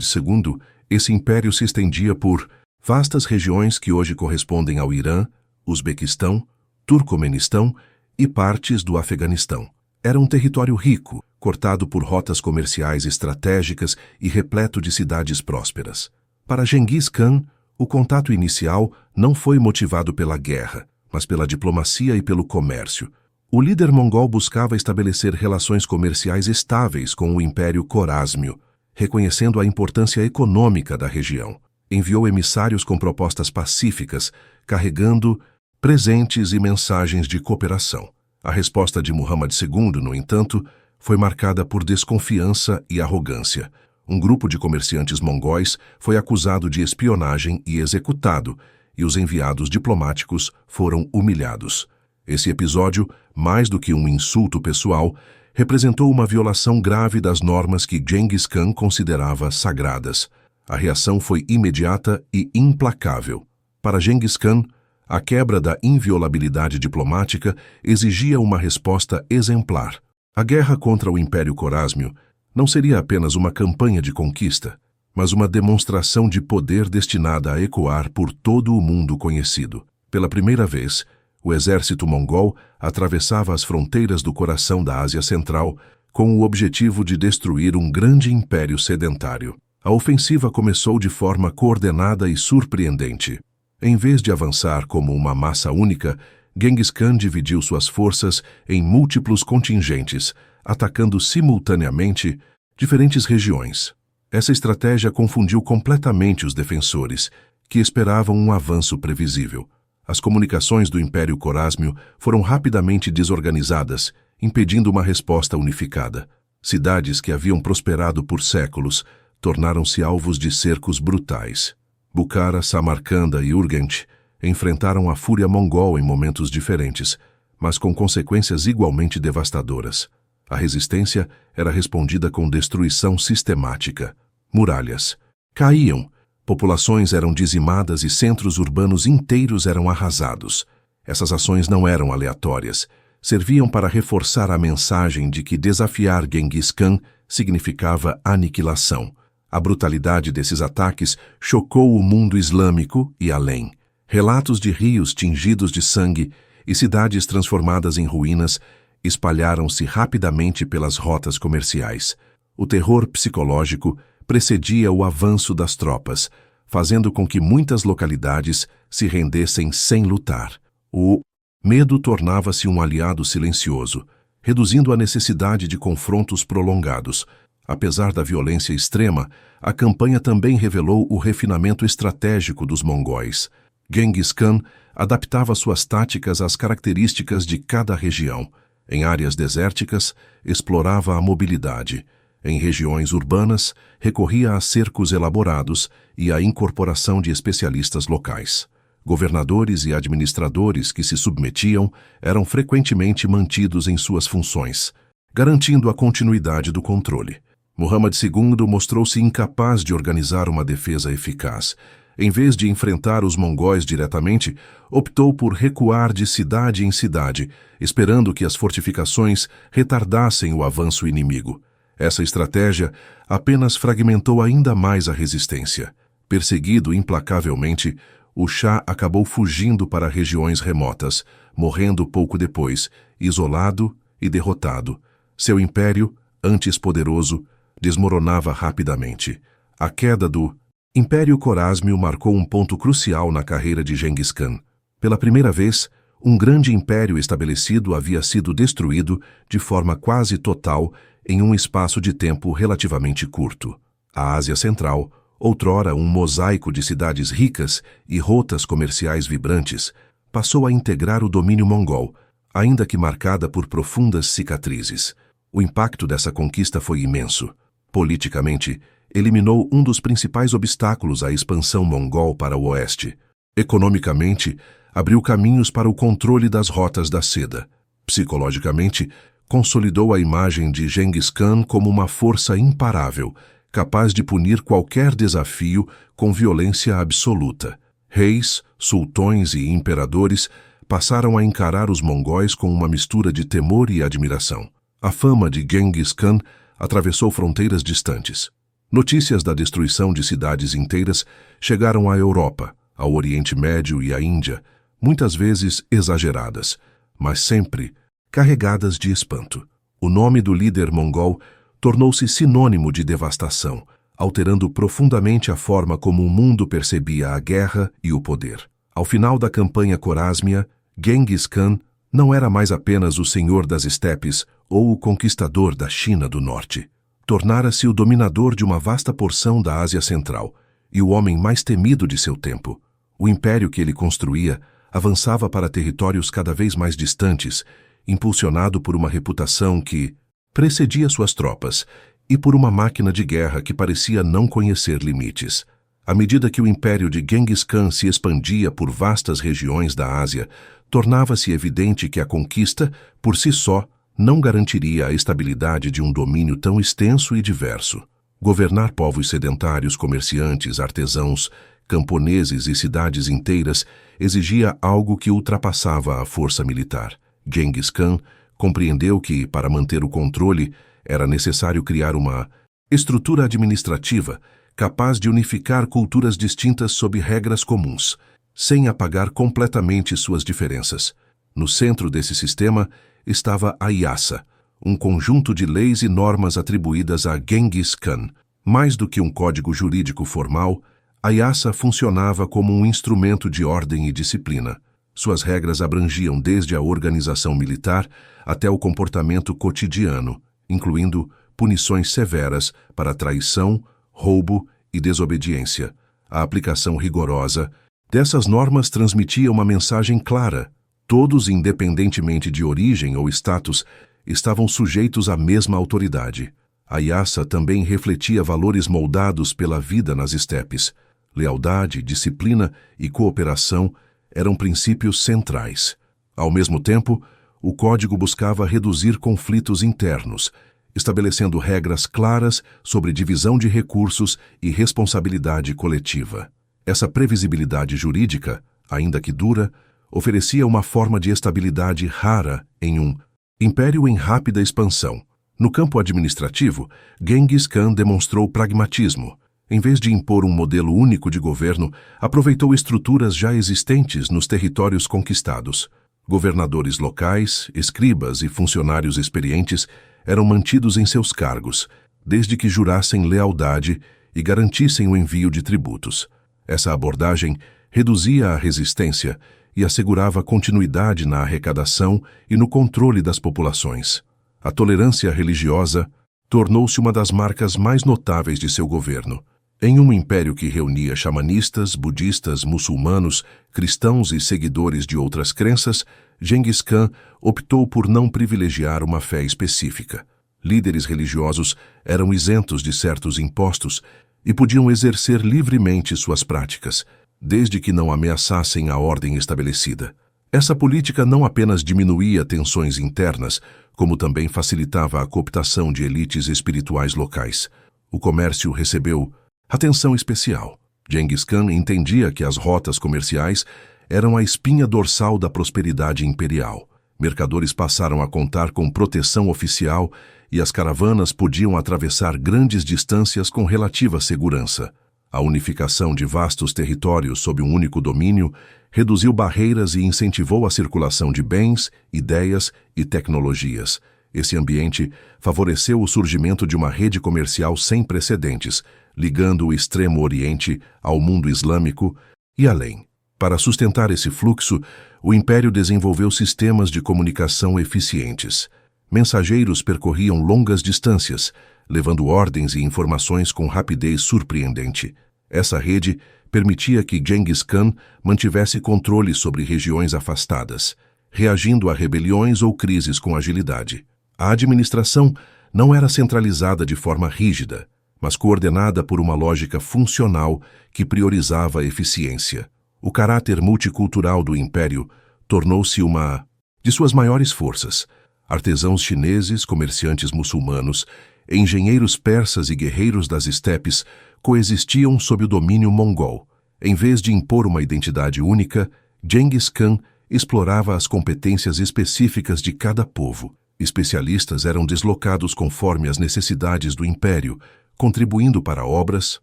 II, esse império se estendia por vastas regiões que hoje correspondem ao Irã, Uzbequistão, Turcomenistão e partes do Afeganistão. Era um território rico, cortado por rotas comerciais estratégicas e repleto de cidades prósperas. Para Genghis Khan, o contato inicial não foi motivado pela guerra, mas pela diplomacia e pelo comércio. O líder mongol buscava estabelecer relações comerciais estáveis com o Império Corásmio, reconhecendo a importância econômica da região. Enviou emissários com propostas pacíficas, carregando presentes e mensagens de cooperação. A resposta de Muhammad II, no entanto, foi marcada por desconfiança e arrogância. Um grupo de comerciantes mongóis foi acusado de espionagem e executado, e os enviados diplomáticos foram humilhados. Esse episódio, mais do que um insulto pessoal, representou uma violação grave das normas que Genghis Khan considerava sagradas. A reação foi imediata e implacável. Para Genghis Khan, a quebra da inviolabilidade diplomática exigia uma resposta exemplar. A guerra contra o Império Corásmio não seria apenas uma campanha de conquista, mas uma demonstração de poder destinada a ecoar por todo o mundo conhecido. Pela primeira vez, o exército mongol atravessava as fronteiras do coração da Ásia Central com o objetivo de destruir um grande império sedentário. A ofensiva começou de forma coordenada e surpreendente. Em vez de avançar como uma massa única, Genghis Khan dividiu suas forças em múltiplos contingentes, atacando simultaneamente diferentes regiões. Essa estratégia confundiu completamente os defensores, que esperavam um avanço previsível. As comunicações do Império Corásmio foram rapidamente desorganizadas, impedindo uma resposta unificada. Cidades que haviam prosperado por séculos tornaram-se alvos de cercos brutais. Bukhara, Samarcanda e Urgent enfrentaram a fúria mongol em momentos diferentes, mas com consequências igualmente devastadoras. A resistência era respondida com destruição sistemática. Muralhas caíam, populações eram dizimadas e centros urbanos inteiros eram arrasados. Essas ações não eram aleatórias, serviam para reforçar a mensagem de que desafiar Genghis Khan significava aniquilação. A brutalidade desses ataques chocou o mundo islâmico e além. Relatos de rios tingidos de sangue e cidades transformadas em ruínas espalharam-se rapidamente pelas rotas comerciais. O terror psicológico precedia o avanço das tropas, fazendo com que muitas localidades se rendessem sem lutar. O medo tornava-se um aliado silencioso, reduzindo a necessidade de confrontos prolongados. Apesar da violência extrema, a campanha também revelou o refinamento estratégico dos mongóis. Genghis Khan adaptava suas táticas às características de cada região. Em áreas desérticas, explorava a mobilidade. Em regiões urbanas, recorria a cercos elaborados e à incorporação de especialistas locais. Governadores e administradores que se submetiam eram frequentemente mantidos em suas funções, garantindo a continuidade do controle. Muhammad II mostrou-se incapaz de organizar uma defesa eficaz. Em vez de enfrentar os mongóis diretamente, optou por recuar de cidade em cidade, esperando que as fortificações retardassem o avanço inimigo. Essa estratégia apenas fragmentou ainda mais a resistência. Perseguido implacavelmente, o Shah acabou fugindo para regiões remotas, morrendo pouco depois, isolado e derrotado. Seu império, antes poderoso, desmoronava rapidamente. A queda do Império Corásmio marcou um ponto crucial na carreira de Genghis Khan. Pela primeira vez, um grande império estabelecido havia sido destruído de forma quase total em um espaço de tempo relativamente curto. A Ásia Central, outrora um mosaico de cidades ricas e rotas comerciais vibrantes, passou a integrar o domínio mongol, ainda que marcada por profundas cicatrizes. O impacto dessa conquista foi imenso. Politicamente, eliminou um dos principais obstáculos à expansão mongol para o oeste. Economicamente, abriu caminhos para o controle das rotas da seda. Psicologicamente, consolidou a imagem de Genghis Khan como uma força imparável, capaz de punir qualquer desafio com violência absoluta. Reis, sultões e imperadores passaram a encarar os mongóis com uma mistura de temor e admiração. A fama de Genghis Khan atravessou fronteiras distantes. Notícias da destruição de cidades inteiras chegaram à Europa, ao Oriente Médio e à Índia, muitas vezes exageradas, mas sempre carregadas de espanto. O nome do líder mongol tornou-se sinônimo de devastação, alterando profundamente a forma como o mundo percebia a guerra e o poder. Ao final da campanha corásmia, Genghis Khan não era mais apenas o senhor das estepes ou o conquistador da China do Norte. Tornara-se o dominador de uma vasta porção da Ásia Central e o homem mais temido de seu tempo. O império que ele construía avançava para territórios cada vez mais distantes, impulsionado por uma reputação que precedia suas tropas e por uma máquina de guerra que parecia não conhecer limites. À medida que o império de Genghis Khan se expandia por vastas regiões da Ásia, tornava-se evidente que a conquista, por si só, não garantiria a estabilidade de um domínio tão extenso e diverso. Governar povos sedentários, comerciantes, artesãos, camponeses e cidades inteiras exigia algo que ultrapassava a força militar. Genghis Khan compreendeu que, para manter o controle, era necessário criar uma estrutura administrativa capaz de unificar culturas distintas sob regras comuns, sem apagar completamente suas diferenças. No centro desse sistema estava a Yasa, um conjunto de leis e normas atribuídas a Genghis Khan. Mais do que um código jurídico formal, a Yasa funcionava como um instrumento de ordem e disciplina. Suas regras abrangiam desde a organização militar até o comportamento cotidiano, incluindo punições severas para traição, roubo e desobediência. A aplicação rigorosa dessas normas transmitia uma mensagem clara: todos, independentemente de origem ou status, estavam sujeitos à mesma autoridade. A Yasa também refletia valores moldados pela vida nas estepes. Lealdade, disciplina e cooperação eram princípios centrais. Ao mesmo tempo, o código buscava reduzir conflitos internos, estabelecendo regras claras sobre divisão de recursos e responsabilidade coletiva. Essa previsibilidade jurídica, ainda que dura, oferecia uma forma de estabilidade rara em um império em rápida expansão. No campo administrativo, Genghis Khan demonstrou pragmatismo. Em vez de impor um modelo único de governo, aproveitou estruturas já existentes nos territórios conquistados. Governadores locais, escribas e funcionários experientes eram mantidos em seus cargos, desde que jurassem lealdade e garantissem o envio de tributos. Essa abordagem reduzia a resistência e assegurava continuidade na arrecadação e no controle das populações. A tolerância religiosa tornou-se uma das marcas mais notáveis de seu governo. Em um império que reunia xamanistas, budistas, muçulmanos, cristãos e seguidores de outras crenças, Genghis Khan optou por não privilegiar uma fé específica. Líderes religiosos eram isentos de certos impostos e podiam exercer livremente suas práticas, desde que não ameaçassem a ordem estabelecida. Essa política não apenas diminuía tensões internas, como também facilitava a cooptação de elites espirituais locais. O comércio recebeu atenção especial. Genghis Khan entendia que as rotas comerciais eram a espinha dorsal da prosperidade imperial. Mercadores passaram a contar com proteção oficial e as caravanas podiam atravessar grandes distâncias com relativa segurança. A unificação de vastos territórios sob um único domínio reduziu barreiras e incentivou a circulação de bens, ideias e tecnologias. Esse ambiente favoreceu o surgimento de uma rede comercial sem precedentes, ligando o Extremo Oriente ao mundo islâmico e além. Para sustentar esse fluxo, o Império desenvolveu sistemas de comunicação eficientes. Mensageiros percorriam longas distâncias, levando ordens e informações com rapidez surpreendente. Essa rede permitia que Genghis Khan mantivesse controle sobre regiões afastadas, reagindo a rebeliões ou crises com agilidade. A administração não era centralizada de forma rígida, mas coordenada por uma lógica funcional que priorizava a eficiência. O caráter multicultural do Império tornou-se uma de suas maiores forças. Artesãos chineses, comerciantes muçulmanos, engenheiros persas e guerreiros das estepes coexistiam sob o domínio mongol. Em vez de impor uma identidade única, Genghis Khan explorava as competências específicas de cada povo. Especialistas eram deslocados conforme as necessidades do império, contribuindo para obras,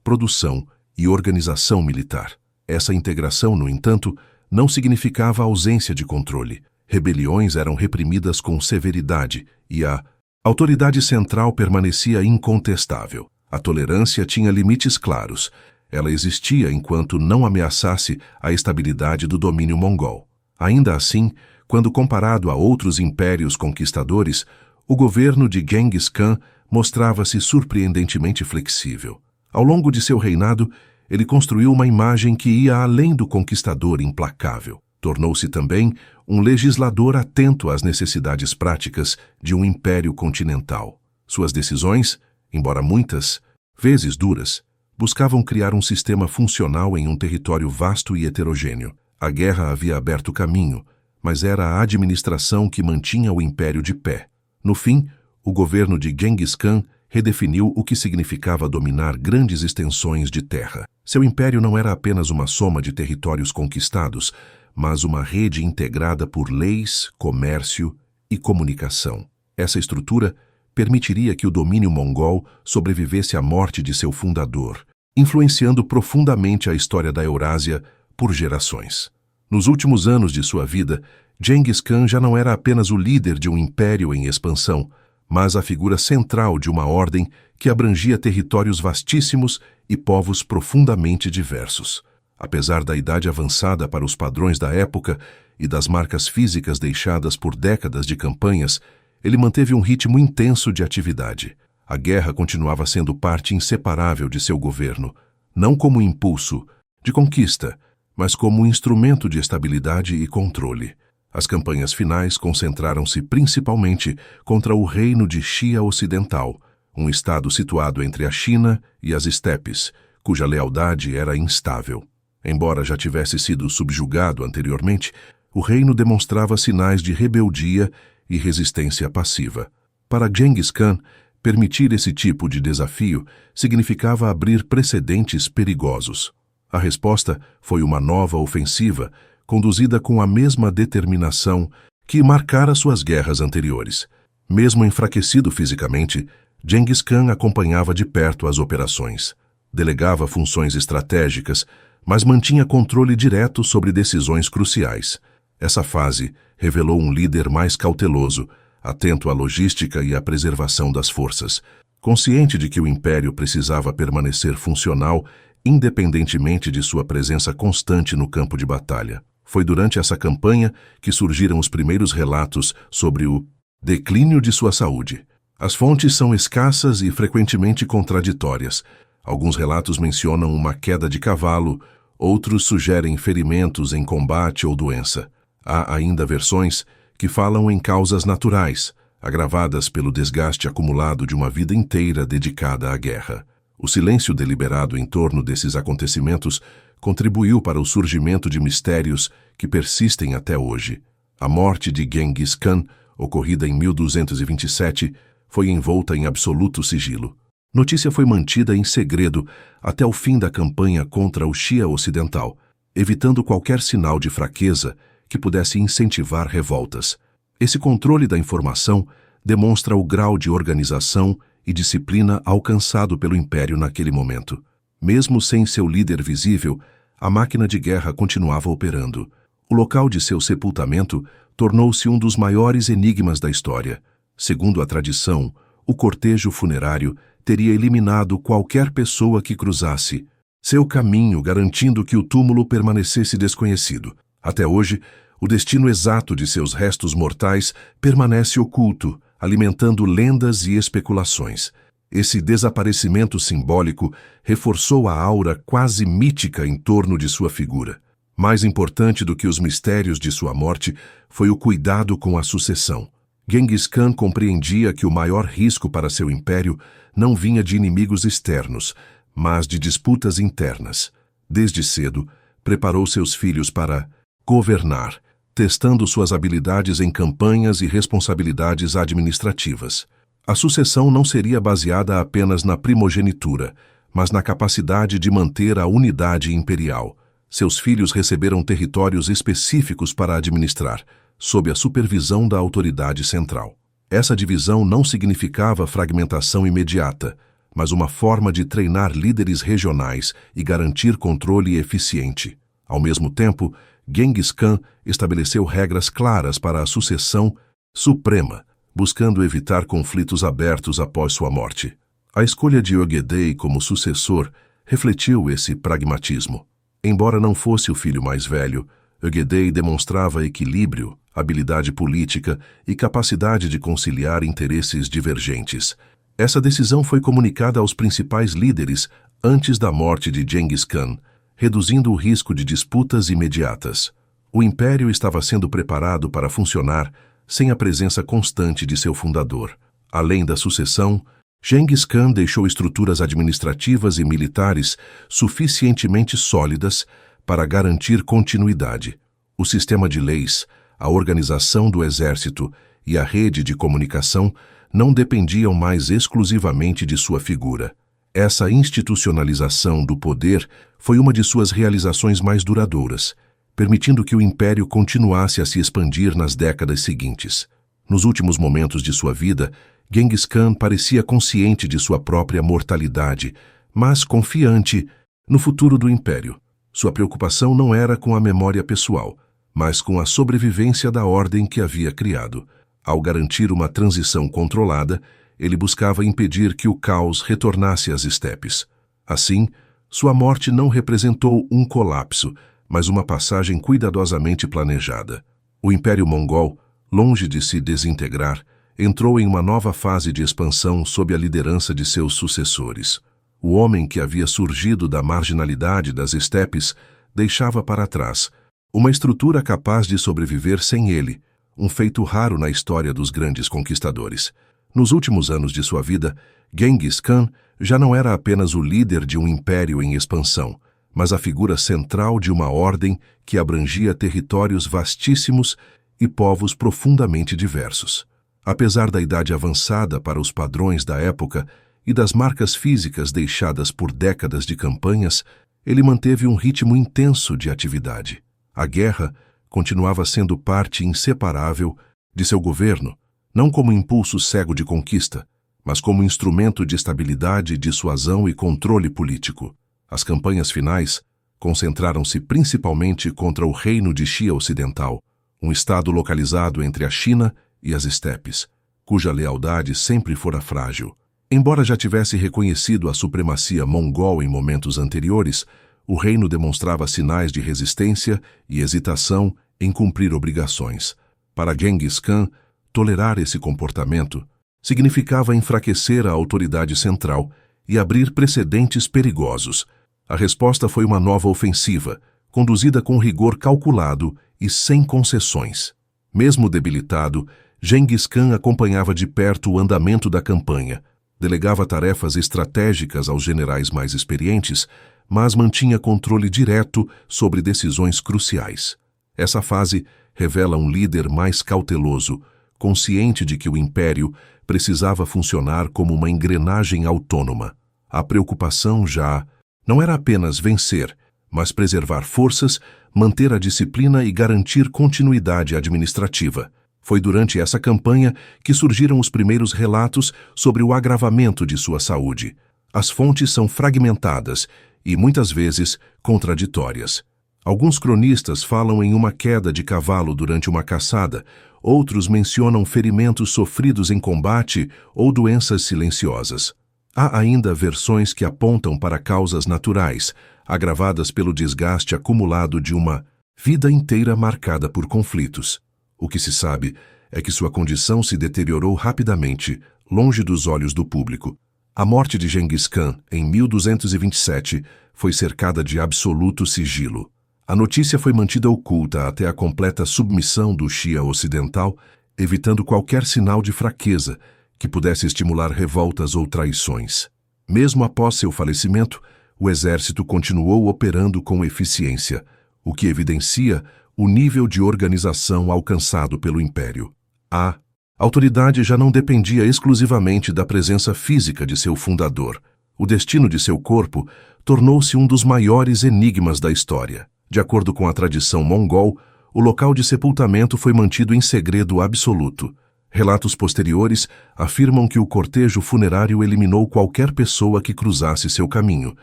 produção e organização militar. Essa integração, no entanto, não significava ausência de controle. Rebeliões eram reprimidas com severidade e a autoridade central permanecia incontestável. A tolerância tinha limites claros. Ela existia enquanto não ameaçasse a estabilidade do domínio mongol. Ainda assim, quando comparado a outros impérios conquistadores, o governo de Genghis Khan mostrava-se surpreendentemente flexível. Ao longo de seu reinado, ele construiu uma imagem que ia além do conquistador implacável. Tornou-se também um legislador atento às necessidades práticas de um império continental. Suas decisões, embora muitas vezes duras, buscavam criar um sistema funcional em um território vasto e heterogêneo. A guerra havia aberto caminho, mas era a administração que mantinha o império de pé. No fim, o governo de Genghis Khan redefiniu o que significava dominar grandes extensões de terra. Seu império não era apenas uma soma de territórios conquistados, mas uma rede integrada por leis, comércio e comunicação. Essa estrutura permitiria que o domínio mongol sobrevivesse à morte de seu fundador, influenciando profundamente a história da Eurásia por gerações. Nos últimos anos de sua vida, Genghis Khan já não era apenas o líder de um império em expansão, mas a figura central de uma ordem que abrangia territórios vastíssimos e povos profundamente diversos. Apesar da idade avançada para os padrões da época e das marcas físicas deixadas por décadas de campanhas, ele manteve um ritmo intenso de atividade. A guerra continuava sendo parte inseparável de seu governo, não como impulso de conquista, mas como instrumento de estabilidade e controle. As campanhas finais concentraram-se principalmente contra o reino de Xia Ocidental, um estado situado entre a China e as estepes, cuja lealdade era instável. Embora já tivesse sido subjugado anteriormente, o reino demonstrava sinais de rebeldia e resistência passiva. Para Genghis Khan, permitir esse tipo de desafio significava abrir precedentes perigosos. A resposta foi uma nova ofensiva, conduzida com a mesma determinação que marcara suas guerras anteriores. Mesmo enfraquecido fisicamente, Genghis Khan acompanhava de perto as operações. Delegava funções estratégicas, mas mantinha controle direto sobre decisões cruciais. Essa fase revelou um líder mais cauteloso, atento à logística e à preservação das forças. Consciente de que o império precisava permanecer funcional, independentemente de sua presença constante no campo de batalha. Foi durante essa campanha que surgiram os primeiros relatos sobre o declínio de sua saúde. As fontes são escassas e frequentemente contraditórias. Alguns relatos mencionam uma queda de cavalo, outros sugerem ferimentos em combate ou doença. Há ainda versões que falam em causas naturais, agravadas pelo desgaste acumulado de uma vida inteira dedicada à guerra. O silêncio deliberado em torno desses acontecimentos contribuiu para o surgimento de mistérios que persistem até hoje. A morte de Genghis Khan, ocorrida em 1227, foi envolta em absoluto sigilo. Notícia foi mantida em segredo até o fim da campanha contra o Xia Ocidental, evitando qualquer sinal de fraqueza que pudesse incentivar revoltas. Esse controle da informação demonstra o grau de organização e disciplina alcançado pelo Império naquele momento. Mesmo sem seu líder visível, a máquina de guerra continuava operando. O local de seu sepultamento tornou-se um dos maiores enigmas da história. Segundo a tradição, o cortejo funerário teria eliminado qualquer pessoa que cruzasse seu caminho, garantindo que o túmulo permanecesse desconhecido. Até hoje, o destino exato de seus restos mortais permanece oculto, alimentando lendas e especulações. Esse desaparecimento simbólico reforçou a aura quase mítica em torno de sua figura. Mais importante do que os mistérios de sua morte foi o cuidado com a sucessão. Genghis Khan compreendia que o maior risco para seu império não vinha de inimigos externos, mas de disputas internas. Desde cedo, preparou seus filhos para governar, testando suas habilidades em campanhas e responsabilidades administrativas. A sucessão não seria baseada apenas na primogenitura, mas na capacidade de manter a unidade imperial. Seus filhos receberam territórios específicos para administrar, sob a supervisão da autoridade central. Essa divisão não significava fragmentação imediata, mas uma forma de treinar líderes regionais e garantir controle eficiente. Ao mesmo tempo, Genghis Khan estabeleceu regras claras para a sucessão suprema, buscando evitar conflitos abertos após sua morte. A escolha de Ögedei como sucessor refletiu esse pragmatismo. Embora não fosse o filho mais velho, Ögedei demonstrava equilíbrio, habilidade política e capacidade de conciliar interesses divergentes. Essa decisão foi comunicada aos principais líderes antes da morte de Genghis Khan, reduzindo o risco de disputas imediatas. O império estava sendo preparado para funcionar sem a presença constante de seu fundador. Além da sucessão, Genghis Khan deixou estruturas administrativas e militares suficientemente sólidas para garantir continuidade. O sistema de leis, a organização do exército e a rede de comunicação não dependiam mais exclusivamente de sua figura. Essa institucionalização do poder foi uma de suas realizações mais duradouras, permitindo que o império continuasse a se expandir nas décadas seguintes. Nos últimos momentos de sua vida, Genghis Khan parecia consciente de sua própria mortalidade, mas confiante no futuro do império. Sua preocupação não era com a memória pessoal, mas com a sobrevivência da ordem que havia criado. Ao garantir uma transição controlada, ele buscava impedir que o caos retornasse às estepes. Assim, sua morte não representou um colapso, mas uma passagem cuidadosamente planejada. O Império Mongol, longe de se desintegrar, entrou em uma nova fase de expansão sob a liderança de seus sucessores. O homem que havia surgido da marginalidade das estepes deixava para trás uma estrutura capaz de sobreviver sem ele, um feito raro na história dos grandes conquistadores. Nos últimos anos de sua vida, Genghis Khan já não era apenas o líder de um império em expansão, mas a figura central de uma ordem que abrangia territórios vastíssimos e povos profundamente diversos. Apesar da idade avançada para os padrões da época e das marcas físicas deixadas por décadas de campanhas, ele manteve um ritmo intenso de atividade. A guerra continuava sendo parte inseparável de seu governo, não como impulso cego de conquista, mas como instrumento de estabilidade, dissuasão e controle político. As campanhas finais concentraram-se principalmente contra o Reino de Xia Ocidental, um estado localizado entre a China e as estepes, cuja lealdade sempre fora frágil. Embora já tivesse reconhecido a supremacia mongol em momentos anteriores, o reino demonstrava sinais de resistência e hesitação em cumprir obrigações. Para Genghis Khan, tolerar esse comportamento significava enfraquecer a autoridade central e abrir precedentes perigosos. A resposta foi uma nova ofensiva, conduzida com rigor calculado e sem concessões. Mesmo debilitado, Genghis Khan acompanhava de perto o andamento da campanha, delegava tarefas estratégicas aos generais mais experientes, mas mantinha controle direto sobre decisões cruciais. Essa fase revela um líder mais cauteloso, consciente de que o império precisava funcionar como uma engrenagem autônoma. A preocupação já não era apenas vencer, mas preservar forças, manter a disciplina e garantir continuidade administrativa. Foi durante essa campanha que surgiram os primeiros relatos sobre o agravamento de sua saúde. As fontes são fragmentadas e, muitas vezes, contraditórias. Alguns cronistas falam em uma queda de cavalo durante uma caçada, outros mencionam ferimentos sofridos em combate ou doenças silenciosas. Há ainda versões que apontam para causas naturais, agravadas pelo desgaste acumulado de uma vida inteira marcada por conflitos. O que se sabe é que sua condição se deteriorou rapidamente, longe dos olhos do público. A morte de Genghis Khan, em 1227, foi cercada de absoluto sigilo. A notícia foi mantida oculta até a completa submissão do Xia Ocidental, evitando qualquer sinal de fraqueza que pudesse estimular revoltas ou traições. Mesmo após seu falecimento, o exército continuou operando com eficiência, o que evidencia o nível de organização alcançado pelo Império. A autoridade já não dependia exclusivamente da presença física de seu fundador. O destino de seu corpo tornou-se um dos maiores enigmas da história. De acordo com a tradição mongol, o local de sepultamento foi mantido em segredo absoluto. Relatos posteriores afirmam que o cortejo funerário eliminou qualquer pessoa que cruzasse seu caminho,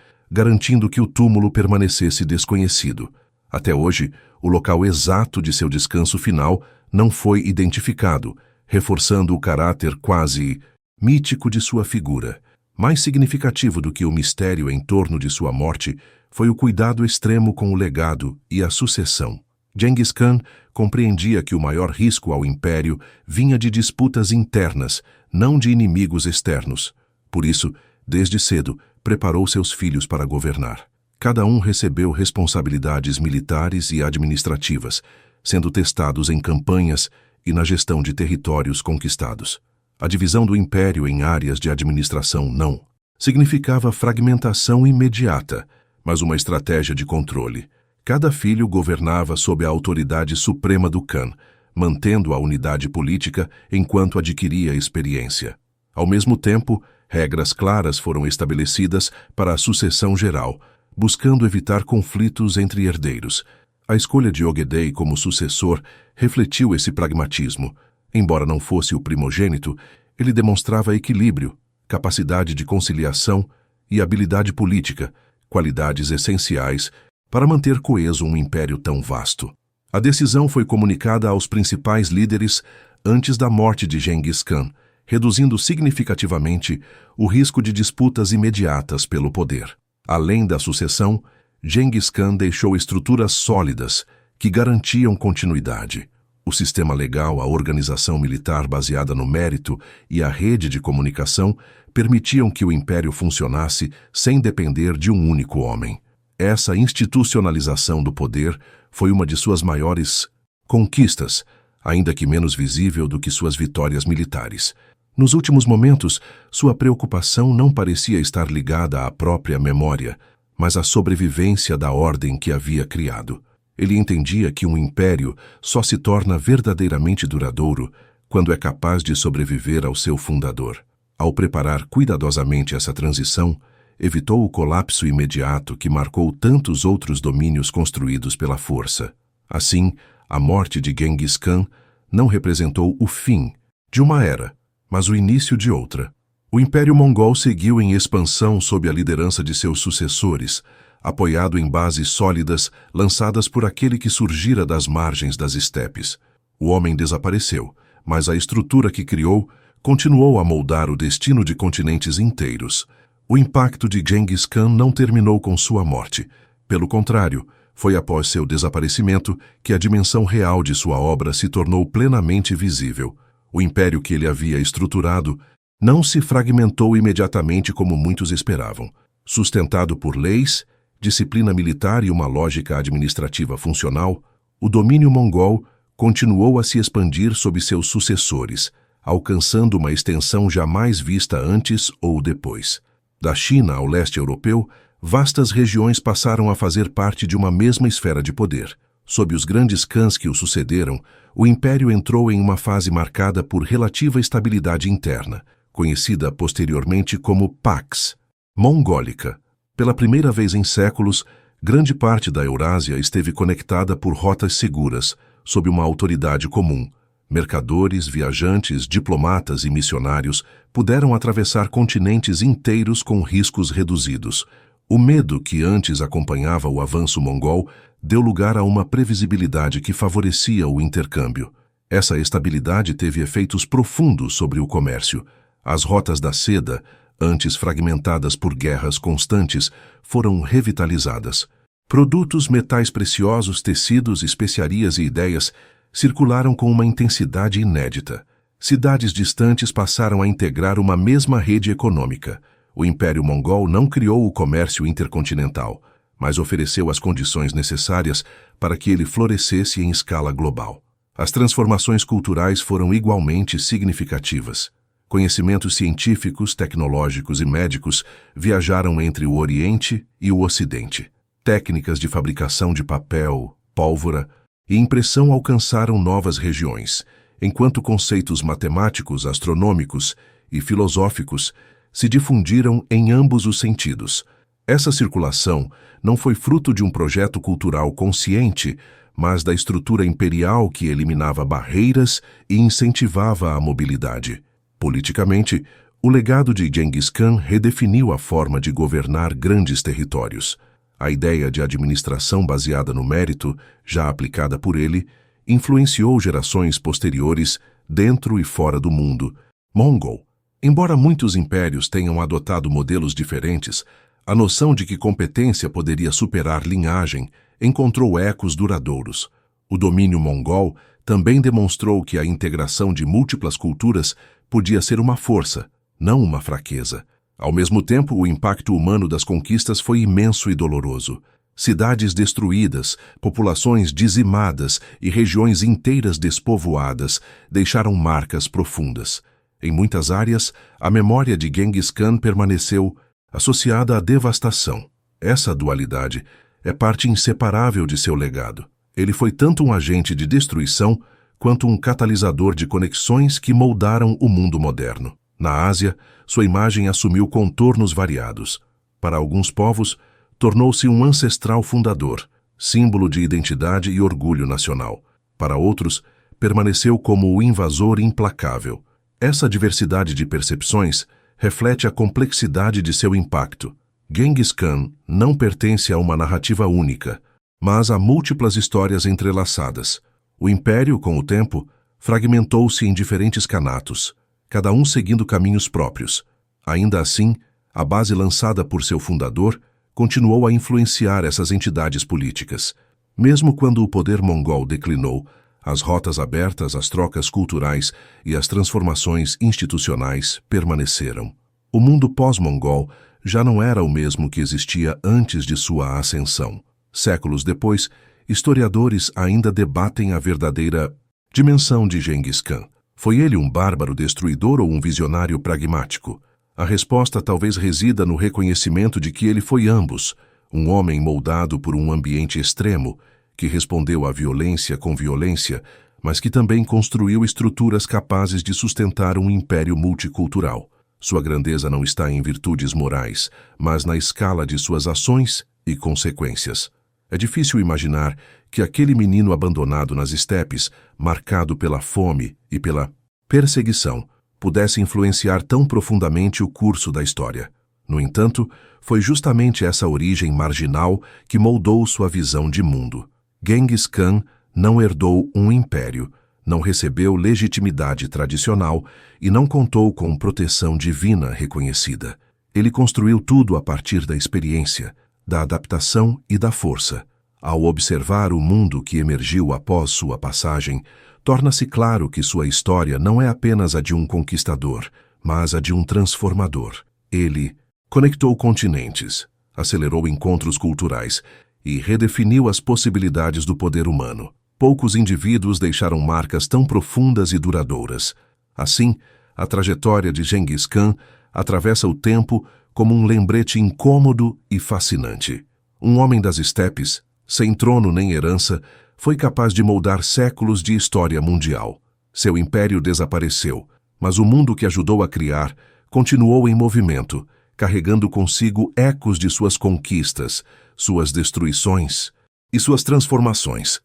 garantindo que o túmulo permanecesse desconhecido. Até hoje, o local exato de seu descanso final não foi identificado, reforçando o caráter quase mítico de sua figura. Mais significativo do que o mistério em torno de sua morte foi o cuidado extremo com o legado e a sucessão. Genghis Khan compreendia que o maior risco ao império vinha de disputas internas, não de inimigos externos. Por isso, desde cedo, preparou seus filhos para governar. Cada um recebeu responsabilidades militares e administrativas, sendo testados em campanhas e na gestão de territórios conquistados. A divisão do império em áreas de administração não significava fragmentação imediata, mas uma estratégia de controle. Cada filho governava sob a autoridade suprema do Khan, mantendo a unidade política enquanto adquiria experiência. Ao mesmo tempo, regras claras foram estabelecidas para a sucessão geral, buscando evitar conflitos entre herdeiros. A escolha de Ogedei como sucessor refletiu esse pragmatismo. Embora não fosse o primogênito, ele demonstrava equilíbrio, capacidade de conciliação e habilidade política, qualidades essenciais para manter coeso um império tão vasto. A decisão foi comunicada aos principais líderes antes da morte de Genghis Khan, reduzindo significativamente o risco de disputas imediatas pelo poder. Além da sucessão, Genghis Khan deixou estruturas sólidas que garantiam continuidade. O sistema legal, a organização militar baseada no mérito e a rede de comunicação permitiam que o império funcionasse sem depender de um único homem. Essa institucionalização do poder foi uma de suas maiores conquistas, ainda que menos visível do que suas vitórias militares. Nos últimos momentos, sua preocupação não parecia estar ligada à própria memória, mas à sobrevivência da ordem que havia criado. Ele entendia que um império só se torna verdadeiramente duradouro quando é capaz de sobreviver ao seu fundador. Ao preparar cuidadosamente essa transição, evitou o colapso imediato que marcou tantos outros domínios construídos pela força. Assim, a morte de Genghis Khan não representou o fim de uma era, mas o início de outra. O Império Mongol seguiu em expansão sob a liderança de seus sucessores, apoiado em bases sólidas lançadas por aquele que surgira das margens das estepes. O homem desapareceu, mas a estrutura que criou continuou a moldar o destino de continentes inteiros. O impacto de Genghis Khan não terminou com sua morte. Pelo contrário, foi após seu desaparecimento que a dimensão real de sua obra se tornou plenamente visível. O império que ele havia estruturado não se fragmentou imediatamente como muitos esperavam. Sustentado por leis, disciplina militar e uma lógica administrativa funcional, o domínio mongol continuou a se expandir sob seus sucessores, alcançando uma extensão jamais vista antes ou depois. Da China ao leste europeu, vastas regiões passaram a fazer parte de uma mesma esfera de poder. Sob os grandes khans que o sucederam, o império entrou em uma fase marcada por relativa estabilidade interna, conhecida posteriormente como Pax Mongólica. Pela primeira vez em séculos, grande parte da Eurásia esteve conectada por rotas seguras, sob uma autoridade comum. Mercadores, viajantes, diplomatas e missionários puderam atravessar continentes inteiros com riscos reduzidos. O medo que antes acompanhava o avanço mongol deu lugar a uma previsibilidade que favorecia o intercâmbio. Essa estabilidade teve efeitos profundos sobre o comércio. As rotas da seda, antes fragmentadas por guerras constantes, foram revitalizadas. Produtos, metais preciosos, tecidos, especiarias e ideias circularam com uma intensidade inédita. Cidades distantes passaram a integrar uma mesma rede econômica. O Império Mongol não criou o comércio intercontinental, mas ofereceu as condições necessárias para que ele florescesse em escala global. As transformações culturais foram igualmente significativas. Conhecimentos científicos, tecnológicos e médicos viajaram entre o Oriente e o Ocidente. Técnicas de fabricação de papel, pólvora e impressão alcançaram novas regiões, enquanto conceitos matemáticos, astronômicos e filosóficos se difundiram em ambos os sentidos. Essa circulação não foi fruto de um projeto cultural consciente, mas da estrutura imperial que eliminava barreiras e incentivava a mobilidade. Politicamente, o legado de Genghis Khan redefiniu a forma de governar grandes territórios. A ideia de administração baseada no mérito, já aplicada por ele, influenciou gerações posteriores dentro e fora do mundo. Mongol. Embora muitos impérios tenham adotado modelos diferentes, a noção de que competência poderia superar linhagem encontrou ecos duradouros. O domínio mongol também demonstrou que a integração de múltiplas culturas podia ser uma força, não uma fraqueza. Ao mesmo tempo, o impacto humano das conquistas foi imenso e doloroso. Cidades destruídas, populações dizimadas e regiões inteiras despovoadas deixaram marcas profundas. Em muitas áreas, a memória de Genghis Khan permaneceu associada à devastação. Essa dualidade é parte inseparável de seu legado. Ele foi tanto um agente de destruição quanto um catalisador de conexões que moldaram o mundo moderno. Na Ásia, sua imagem assumiu contornos variados. Para alguns povos, tornou-se um ancestral fundador, símbolo de identidade e orgulho nacional. Para outros, permaneceu como o invasor implacável. Essa diversidade de percepções reflete a complexidade de seu impacto. Genghis Khan não pertence a uma narrativa única, mas a múltiplas histórias entrelaçadas. O império, com o tempo, fragmentou-se em diferentes kanatos, cada um seguindo caminhos próprios. Ainda assim, a base lançada por seu fundador continuou a influenciar essas entidades políticas. Mesmo quando o poder mongol declinou, as rotas abertas, as trocas culturais e as transformações institucionais permaneceram. O mundo pós-mongol já não era o mesmo que existia antes de sua ascensão. Séculos depois, historiadores ainda debatem a verdadeira dimensão de Genghis Khan. Foi ele um bárbaro destruidor ou um visionário pragmático? A resposta talvez resida no reconhecimento de que ele foi ambos, um homem moldado por um ambiente extremo, que respondeu à violência com violência, mas que também construiu estruturas capazes de sustentar um império multicultural. Sua grandeza não está em virtudes morais, mas na escala de suas ações e consequências. É difícil imaginar que aquele menino abandonado nas estepes, marcado pela fome e pela perseguição, pudesse influenciar tão profundamente o curso da história. No entanto, foi justamente essa origem marginal que moldou sua visão de mundo. Genghis Khan não herdou um império, não recebeu legitimidade tradicional e não contou com proteção divina reconhecida. Ele construiu tudo a partir da experiência, da adaptação e da força. Ao observar o mundo que emergiu após sua passagem, torna-se claro que sua história não é apenas a de um conquistador, mas a de um transformador. Ele conectou continentes, acelerou encontros culturais e redefiniu as possibilidades do poder humano. Poucos indivíduos deixaram marcas tão profundas e duradouras. Assim, a trajetória de Genghis Khan atravessa o tempo como um lembrete incômodo e fascinante. Um homem das estepes, sem trono nem herança, foi capaz de moldar séculos de história mundial. Seu império desapareceu, mas o mundo que ajudou a criar continuou em movimento, carregando consigo ecos de suas conquistas, suas destruições e suas transformações.